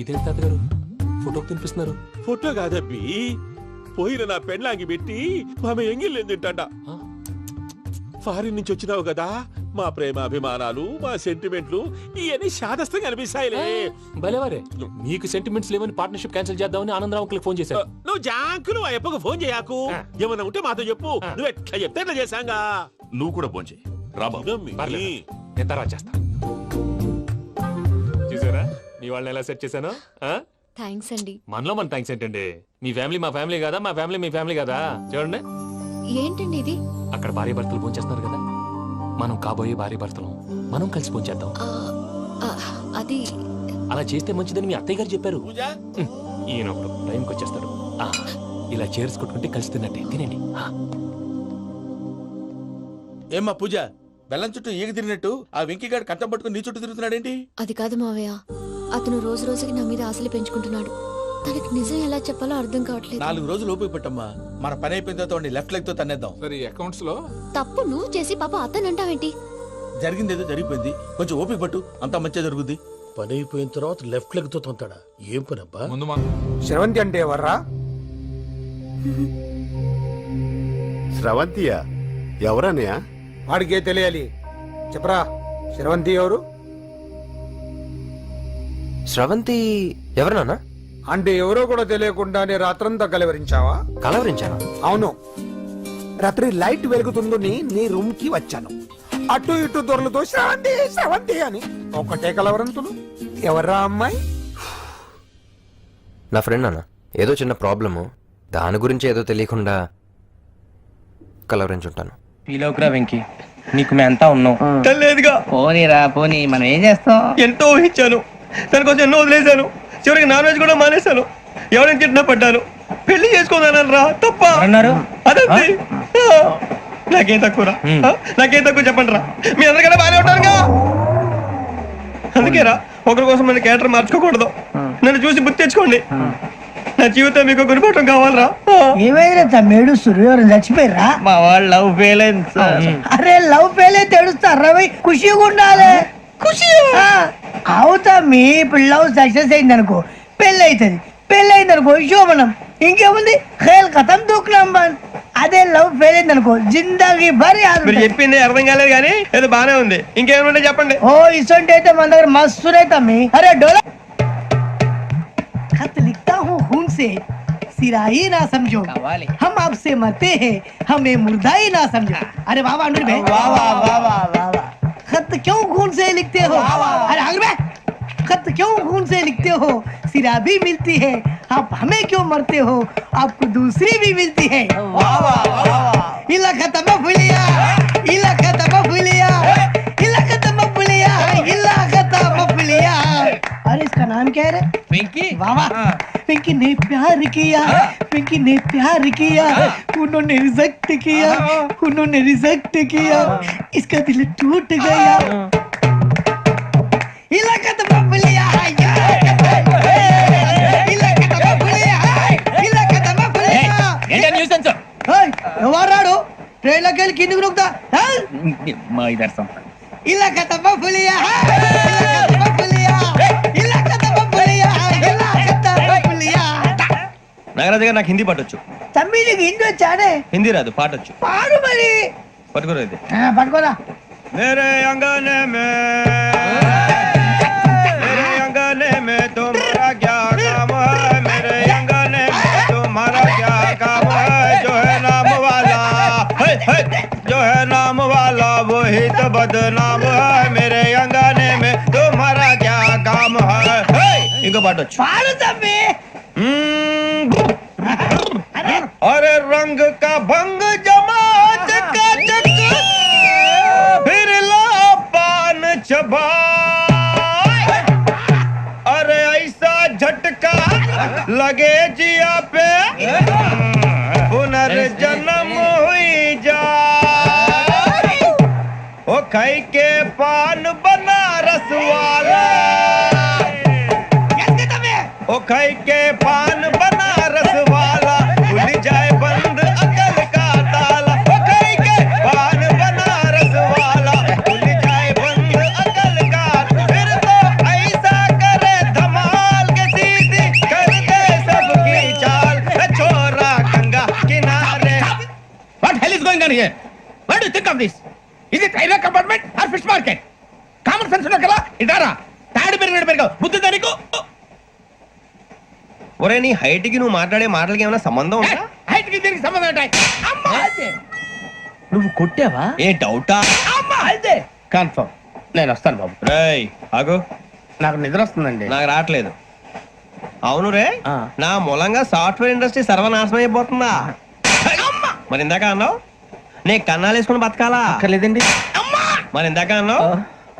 ఇదేంటి తాతగారు ఫోటోకి తినిపిస్తున్నారు? ఫోటో కాదబ్బి, పోయిన నా పెళ్ళాంగి పెట్టి ఆమె ఎంగిల్లేం తింటాడ. ఫారిన్ నుంచి వచ్చినావు కదా, మా ప్రేమ అభిమానాలు, మా సెంటిమెంట్లు ఇవన్నీ శాదస్తంగా అనిపిస్తాయిలే. భలేవారే, మీకు సెంటిమెంట్స్ లేవని పార్ట్నర్షిప్ క్యాన్సిల్ చేద్దామని ఆనందరావు అంకుల్ ఫోన్ చేశారు. నువ్వు జాంకు నువ్వు ఎప్పకు ఫోన్ చేయకు, ఏమన్నా ఉంటే మాతో చెప్పు, నువ్వు ఎట్లా చెప్తే ఎట్లా చేశాంగా. నువ్వు కూడా ఫోన్ చేయి పర్లేదు, నేను తర్వాత చేస్తా. చూసారా మీ వాళ్ళని ఎలా సెట్ చేశాను? థ్యాంక్స్ అండి. మనలో మన థ్యాంక్స్ ఏంటండి, మీ ఫ్యామిలీ మా ఫ్యామిలీ కదా, మా ఫ్యామిలీ మీ ఫ్యామిలీ కదా. చూడండి, ఏంటండి ఇది? అక్కడ భార్య భర్తలు ఫోన్ చేస్తున్నారు కదా, మనం కాబోయే భార్య భర్తలు మనం కలిసి ఫోన్ చేద్దాం. అది అలా చేస్తే మంచిదని మీ అత్తయ్య గారు చెప్పారు. ఈయన ఒకడు టైంకి వచ్చేస్తాడు. ఇలా చేర్స్ కొట్టుకుంటే కలిసి తిన్నట్టే, తినండి. ఏమ్మా పూజ, బెల్లం చుట్టూ ఈగ తిరిగినట్టు ఆ వెంకీగాడు కట్టం పట్టుకుని నీ చుట్టూ తిరుగుతున్నాడేంటి? అది కాదు మావయ్య, అతను రోజు రోజుకి నా మీద ఆశలు పెంచుకుంటున్నాడు. తనకి నిజం ఎలా చెప్పాలో అర్థం కావట్లేదు. 4 రోజులు ఓపిక పట్టమ్మా, మన పని అయిపోయిన తర్వాత లెఫ్ట్ లెగ్ తో తన్నేద్దాం. సరే అకౌంట్స్ లో తప్పు నువ్వు చేసి పాప అతను అంటావేంటి? జరిగింది ఏదో జరిగిపోయింది, కొంచెం ఓపిక పట్టు, అంతా మంచిగా జరుగుద్ది. పని అయిపోయిన తర్వాత లెఫ్ట్ లెగ్ తో తొంతాడా? ఏం పని అబ్బా? ముందు శ్రవంతి అంటే ఎవర్రా? స్రవంతియా? ఎవరన్నయ్యా? వాడికే తెలియాలి, చెప్పరా. శ్రవంతి ఎవరు? స్రవంతి ఎవరు నాన్న? అంటే ఎవరో కూడా తెలియకుండానే రాత్రంతా కలవరించావా? కలవరించాను. అవును, రాత్రి లైట్ వెలుగుతుందని నీ రూమ్ కి వచ్చాను. అటు ఇటు దొరలతో శ్రవంతి శ్రవంతి అని ఒకటే కలవరంతులు. ఎవర్రా అమ్మాయి? నా ఫ్రెండ్ నాన్న, ఏదో చిన్న ప్రాబ్లము, దాని గురించి ఏదో తెలియకుండా కలవరించుంటాను. ఫీలోకురా వెంకీ, నీకు మేమంతా ఉన్నాం. లేదుగా, పోనీరా పోనీ, మనం ఏం చేస్తాం? ఎంతో ఊహించాను, దానికోసం ఎన్నో వదిలేశాను, చివరికి నాన్ వెజ్ కూడా మానేశాను. ఎవరైనా తిట్టినా పడ్డాను, పెళ్లి చేసుకోదానరా తప్ప అన్నారు. అదంతే. నాకేం తక్కువరా? నాకేం తక్కువ చెప్పండి రా, మీ అందరికన్నా బాగానే ఉంటారుగా. అందుకేరా ఒకరి కోసం మన క్యారెక్టర్ మార్చుకోకూడదు. నన్ను చూసి గుర్తు తెచ్చుకోండి. నా జీవితం మీకు గురిపటం కావాలరా. ఏమైనా తమ్మేడు సూర్యవరం చచ్చిపోయిరా? మా వాళ్ళు లవ్ ఫెయిల్ అయింది సార్. అరే లవ్ ఫెయిల్ అయితే ఏడుస్తారా? ఖుషిగా ఉండాలి. ఖుషి అవుతా. మీ ఇప్పుడు లవ్ సక్సెస్ అయింది అనుకో, పెళ్ళి అవుతుంది. పెళ్ళి అయింది అనుకో శోభనం. ఇంకేముంది, ఖేల్ ఖతం దూకునాం బాన్. అదే లవ్ ఫెయిల్ అయింది అనుకో, జిందాగీ భారీ. మీరు చెప్పింది అర్థం కాలేదు కానీ ఏదో బానే ఉంది. ఇంకేమంటే చెప్పండి. ఓ ఇసొంటి అయితే మన దగ్గర మస్తు తమ్మి. అరే డోలా खत लिखता हूँ खून से, सिरा ही ना समझो, हम आपसे मरते हैं, हमें मुर्दा ही ना समझो. अरे वाह वाह अनुर भाई, वाह वाह वाह वाह वाह. खत क्यों खून से लिखते हो? अरे अनुर भाई, खत क्यों खून से लिखते हो? सिरा भी मिलती है, आप हमें क्यों मरते हो? आपको दूसरी भी मिलती है. वाह वाह वाह. इला खत्म फुलिया, इला खत्म फुलिया, इला खत्म फुलिया, इला खत्म फुलिया. अरे इसका नाम क्या है रे? पिंकी. वाह वाह. पिंकी ने प्यार किया, पिंकी ने प्यार किया, उन्होंने रिजेक्ट किया, उन्होंने रिजेक्ट किया, इसका दिल टूट गया. इलाका तो बबलिया है, इलाका तो बबलिया है, इलाका तो बबलिया. ఏంటి న్యూసెన్స్? ఏయ్ ఎవరాడు ట్రైన్ లోకి వెళ్ళి కిందికి నొక్కుతా. మా ఇదర్సం. ఇలాకా तो बबलिया है, इलाका तो बबलिया, इलाका तो बबलिया, इलाका तो बबलिया. నాగరాజు గారు, నాకు హిందీ పాటొచ్చు. తమ్మి నీకు హిందీ వచ్చానే? హిందీ రాదు, పాటొచ్చు. పాడు మరి. పట్టుకోలేదు. పట్టుకోరా. मेरे अंगने में, मेरे अंगने में तुम्हारा क्या काम है? मेरे अंगने में तुम्हारा क्या काम है? जो है नाम वाला, जो है नाम वाला वही तो बदनाम है. मेरे अंगने में तुम्हारा क्या काम है? इनको पाटो. పాడు తమ్మి. अरे रंग का भंग जमा चकाचक, फिर ला पान चबा. अरे ऐसा झटका लगे जिया पे, पुनर्जन्म हुई जा. ओ खाई के पान बनारस वाला ओ खाई के पान बनारस वाला खुल जाए बंद अकल का ताला ओ खाई के पान बनारस वाला खुल जाए बंद अकल का फिर तो ऐसा करे धमाल के सीधी कर दे सबकी चाल छोरा गंगा किनारे What hell is going on here? What do you think of this? Is it railway compartment or fish market? Common sense ఉన్నా కదా ఇటారా తాడు పెరిగావు బుద్ధి దానికి ఒరే నీ హైట్ కి నువ్వు మాట్లాడే మాటలకి ఏమైనా సంబంధం ఉందా హైట్ కి దీనికి సంబంధం ఉంటాయి అమ్మా అదే నువ్వు కొట్టావా ఏ డౌటా అమ్మా అదే కన్ఫర్మ్ నేను వస్తాను బాబు రేయ్ ఆగు నాకు నిద్ర వస్తుందండి నాకు రావట్లేదు అవును రే నా మూలంగా సాఫ్ట్వేర్ ఇండస్ట్రీ సర్వనాశనం అయిపోతుందా మరి ఇందాక అన్నావు నే కన్నాలు వేసుకుని బతకాలా లేదండి మరి ఇందాక అన్నావు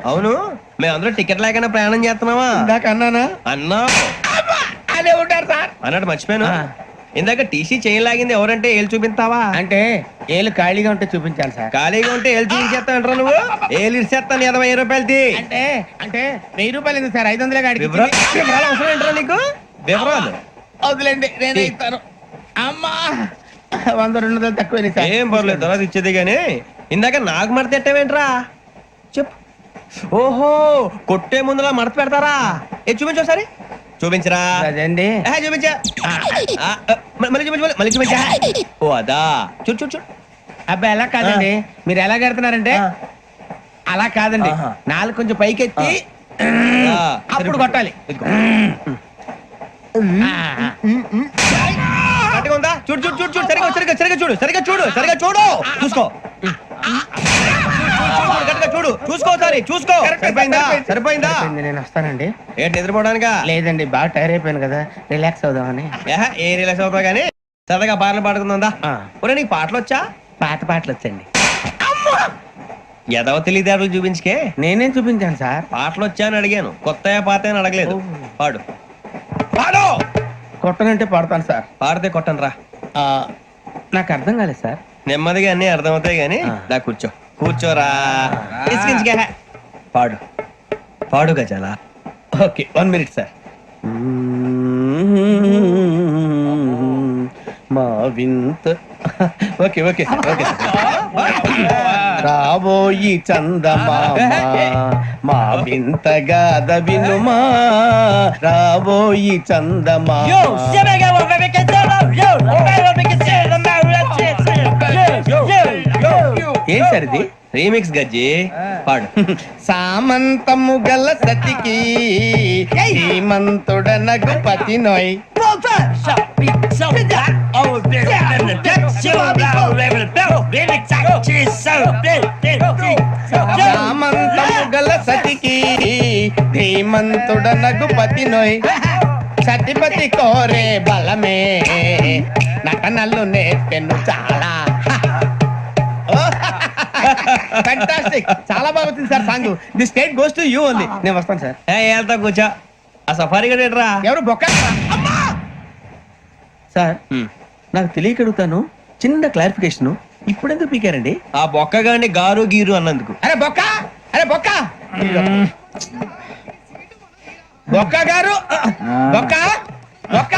అవును మేమందరూ టికెట్ లేకుండా ప్రయాణం చేస్తున్నావా ఇందాక అన్నానా అన్నావు అదే ఉంటారు సార్ అన్నట్టు మర్చిపోయాను ఇందాక టీసీ చేయి లాగింది ఎవరంటే ఏళ్ళు చూపిస్తావా అంటే ఏళ్ళు ఖాళీగా ఉంటే చూపించాలి సార్ ఖాళీగా ఉంటే ఏళ్ళు చూపించేస్తానంటారా నువ్వు ఏళ్ళు ఇచ్చేస్తాను 20 రూపాయలది అంటే అంటే 1000 రూపాయలు ఎందుకు సార్ 500 గాడికి వివరాలు అవసరం ఏంటరా నీకు వివరాలు వదిలేండి నేనే ఇస్తాను అమ్మా 100-200 తక్కువ సార్ ఏం పర్లేదు తర్వాత ఇచ్చేది కానీ ఇందాక నాకు మడత ఎట్టవేంట్రా చెప్పు ఓహో కొట్టే ముందులా మడత పెడతారా ఏ చూపించు ఒకసారి చూపించరా అదండి చూపించా మళ్ళీ చూపించు మళ్ళీ చూపించా ఓ అదా చూడు చూడు చూడు అబ్బాయి ఎలా కాదండి మీరు ఎలా కడుతున్నారంటే అలా కాదండి నాలుగు కొంచెం పైకెత్తి అప్పుడు కొట్టాలి కరెక్ట్గా ఉందా చూడు చూడు చూడు చూడు సరిగా సరిగా సరిగా చూడు సరిగా చూడు సరిగా చూడు చూసుకో కరెక్ట్గా చూడు చూసుకో సారి చూసుకో సరిపోయిందా సరిపోయిందా నేను వస్తానండి ఏంటి నిద్రపోవడానికా లేదండి బాగా టైర్ అయిపోయాను కదా రిలాక్స్ అవుదామని ఏ రిలాక్స్ అవుతావు కానీ సరదాగా పాటలు పాడుకుందా ఒరే నీకు పాటలు వచ్చా పాటలు వచ్చండి ఎదవ తెలివితేటలు చూపించుకే నేనేం చూపించాను సార్ పాటలు వచ్చా అని అడిగాను కొత్త పాత అని అడగలేదు పాడు పాడు కొట్టనంటే పడతాను సార్ పాడితే కొట్టను రా నాకు అర్థం కాలేదు సార్ నెమ్మదిగా అన్ని అర్థమవుతాయి గానీ దా కూర్చో కూర్చోరా ఇసుకించుకే పాడు పాడు గజాల ఓకే 1 మినిట్ సార్ మా వింత ఓకే ఓకే ఓకే రాబోయి చందమామ మా వింత గాథ వినుమా రాబోయి చందమామ ఏం సార్ ఇది రీమిక్స్ గజ్జి పాడు సామంతము గల సతికి హేమంతుడనగు పతి నోయ్ సామంతము గల సతికి ధీమంతుడనగు పతి నోయ్ సతిపతి కోరే బలమే నటనలు నేర్పెను చాలా ఫ్యాంటాస్టిక్ చాలా బాగా వచ్చింది sir song the state goes to you only నేను వస్తాను సార్ వెళ్తా కూర్చో ఆ సఫారీ గడేట్రా ఎవరు బొక్క సార్ నాకు తెలియక అడుగుతాను చిన్న క్లారిఫికేషన్ ఇప్పుడెందుకు పీకారండి ఆ బొక్క గాని గారు గీరు అన్నందుకు అరే బొక్క అరే బొక్క బొక్క గారు బొక్క బొక్క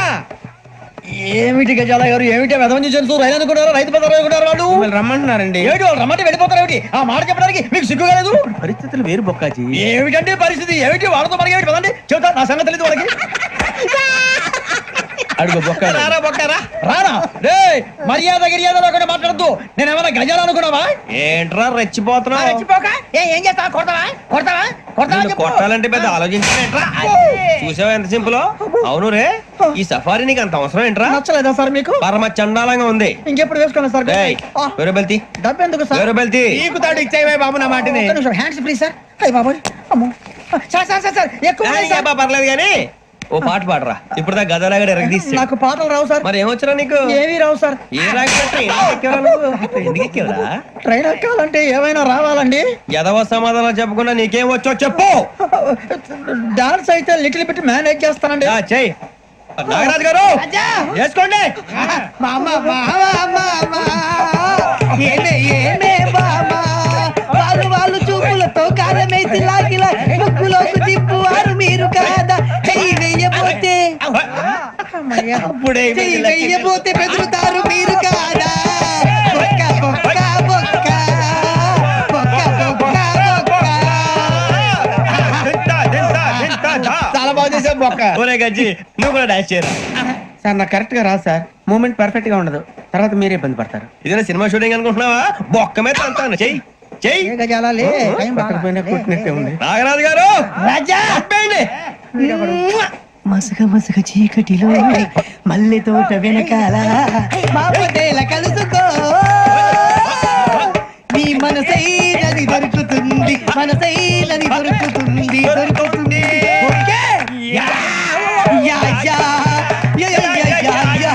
ఏమిటి గజాల గారు ఏమిటి వెదవం చూసారు రైలు అనుకున్నారు రైతు బజార్ అనుకున్నారు వాళ్ళు రమ్మంటున్నారండి ఏమిటి వాళ్ళు రమ్మంటే వెళ్ళిపోతారు ఏమిటి ఆ మాట చెప్పడానికి మీకు సిగ్గు కాలేదు పరిస్థితులు వేరు బొక్కాజీ ఏమిటంటే పరిస్థితి ఏమిటి వాళ్ళతో మనకి ఏమిటి పదండి చెబుతా నా సంగతి తెలియదు వాళ్ళకి అడుగు బొక్క రారా బొక్కరా రారా రే మర్యాద గిర్యాద లేకుండా మాట్లాడద్దు నేను ఏమైనా గజాలు అనుకున్నావా ఏంట్రా రెచ్చిపోతున్నావు రెచ్చిపోక ఏం చేస్తావా కొడతావా కొడతావా కొడతావా నిన్ను కొట్టాలంటే పెద్ద ఆలోచించావేంట్రా చూసావా ఎంత సింపుల్ అవును రే ఈ సఫారీ నీకు అంత అవసరం ఏంట్రా నచ్చలేదా సార్ మీకు పరమ చండాలంగా ఉంది ఇంకెప్పుడు వేసుకున్నా సార్ వేరే బెల్తి డబ్బు ఎందుకు సార్ వేరే బెల్తి నీకు తాడు ఇచ్చేవే బాబు నా మాటని హ్యాండ్స్ ఫ్రీ సార్ అయ్యి బాబోయ్ అమ్మో సార్ సార్ సార్ సార్ ఎక్కువ ఉన్నాయి సార్. పర్లేదు కానీ ఓ పాట పాడరా ఇప్పుడు దా గదలాగడ ఎరగదీసి నాకు పాటలు రావు సార్ మరి ఏమొచ్చరా నీకు ఏమీ రావు సార్ ఏ రాకపోతే ఎందుకు ఎక్కేవరా ట్రైన్ ఎక్కాలంటే ఏమైనా రావాలండి ఎదవ సమాధానం చెప్పకుండా నీకేం వచ్చో చెప్పు డాన్స్ అయితే లిటిల్ బిట్ మేనేజ్ చేస్తానండి చెయ్యి నాగరాజు గారు వేసుకోండి మామ మామ మామ ఏనే ఏనే మామ వాళ్ళు వాళ్ళు చూపు తీసి లాగిలా ముక్కులోకి తిప్పువారు మీరు కాదా చెయ్యి వెయ్యబోతే చెయ్యి వెయ్యబోతే బెదురుతారు మీరు కాదా బొక్క బొక్క బొక్క బొక్క బొక్క బొక్క. చాలా బాగా చేసావు బొక్క. ఒరే గజ్జి నువ్వు కూడా డాన్స్ చేయరా. సార్ నాకు కరెక్ట్ గా రాదు సార్. మూమెంట్ పర్ఫెక్ట్ గా ఉండదు, తర్వాత మీరే ఇబ్బంది పడతారు. ఇదేనా సినిమా షూటింగ్ అనుకుంటున్నావా? బొక్క మీద అంటాను. చెయ్యి చెయ్యి. కొట్టినట్టే ఉంది. నాగరాజు గారు రాజా అబ్బేయండి. మసక మసక చీకటిలో మల్లె తోట వెనకాల మాపదేల కలుసుకో నీ మనసైనది దొరుకుతుంది మనసైనది దొరుకుతుంది దొరుకుతుంది okay? Yeah yeah yeah yeah yeah yeah yeah yeah.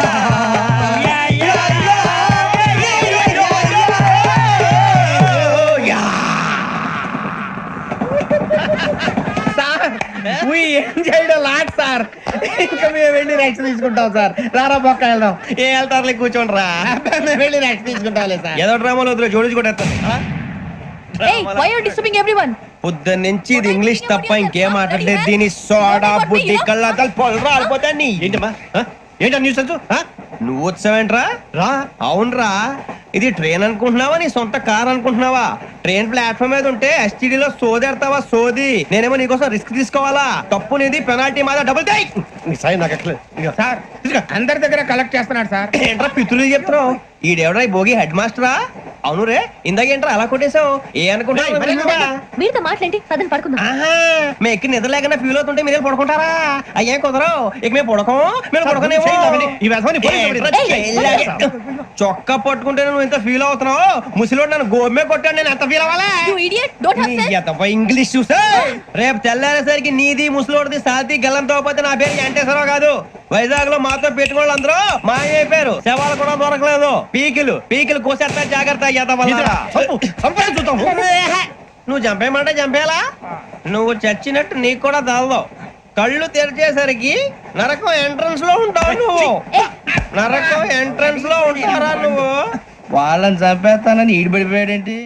Sir ఇంకా మేము వెళ్ళి రెక్స్ తీసుకుంటాం సార్. రారా బొక్క వెళ్దాం. ఏ వెళ్తారులే కూర్చోండి రా. మేము వెళ్ళి రెక్స్ తీసుకుంటాంలే సార్. ఏదో డ్రామాలో వద్దులే, జోడించి కొట్టేస్తాను. పొద్దున్న నుంచి ఇది ఇంగ్లీష్ తప్ప ఇంకేం మాట్లాడలేదు. దీని సోడా బుద్ధి కళ్ళ పొలరా రాలిపోతా. ఏంటమ్మా ఏంటా న్యూస్ నువ్వు వచ్చావేంట్రా? రా. అవునరా, ఇది ట్రైన్ అనుకుంటున్నావా నీ సొంత కార్ అనుకుంటున్నావా? ట్రైన్ ప్లాట్ఫామ్ మీద ఉంటే ఎస్టీడీలో సోదేడతావా సోది. నేనేమో నీకోసం రిస్క్ తీసుకోవాలా? తప్పు నీది, పెనాల్టీ మాదా, డబుల్ టై. సార్ అందరి దగ్గర కలెక్ట్ చేస్తున్నాడు సార్. ఏంట్రా పితులు చెప్తున్నావు? ఈడెవడ్రా ఈ భోగి హెడ్ మాస్టరా? అవును రే, ఇందాక ఏంట్రా అలా కొట్టేశావు? ఏ అనుకుంటా మీరుతో మాట్లాడి పదని పడుకుందాం. మేము ఎక్కి నిద్ర లేకుండా ఫీల్ అవుతుంటే మీరు పడుకుంటారా? అయ్యే కుదరవు. ఇక మేము పడకం, మేము పడకనేమో. చొక్కా పట్టుకుంటే నువ్వు ఇంత ఫీల్ అవుతున్నావు. ముసలివాడు నన్ను గోమే కొట్టాడు, నేను ఎంత ఫీల్ అవ్వాలా? ఇంగ్లీష్ చూసా. రేపు తెల్లారేసరికి నీది ముసలివాడిది సాతి గల్లంతో పోతే నా పేరు వెంకటేశ్వరరావు కాదు. వైజాగ్ లో మాతో పెట్టుకోళ్ళు అందరూ మాయమైపోయారు. శవాలు కూడా దొరకలేదు. పీకిలు కోసేస్తా, జాగ్రత్త. నువ్వు చంపేయమంటే చంపేలా? నువ్వు చచ్చినట్టు నీకు కూడా తగదు. కళ్ళు తెరిచేసరికి నరకం ఎంట్రన్స్ లో ఉంటావు నువ్వు. నరకం ఎంట్రన్స్ లో ఉంటారా నువ్వు? వాళ్ళని చంపేస్తానని ఈడిపడిపోయాడేంటి?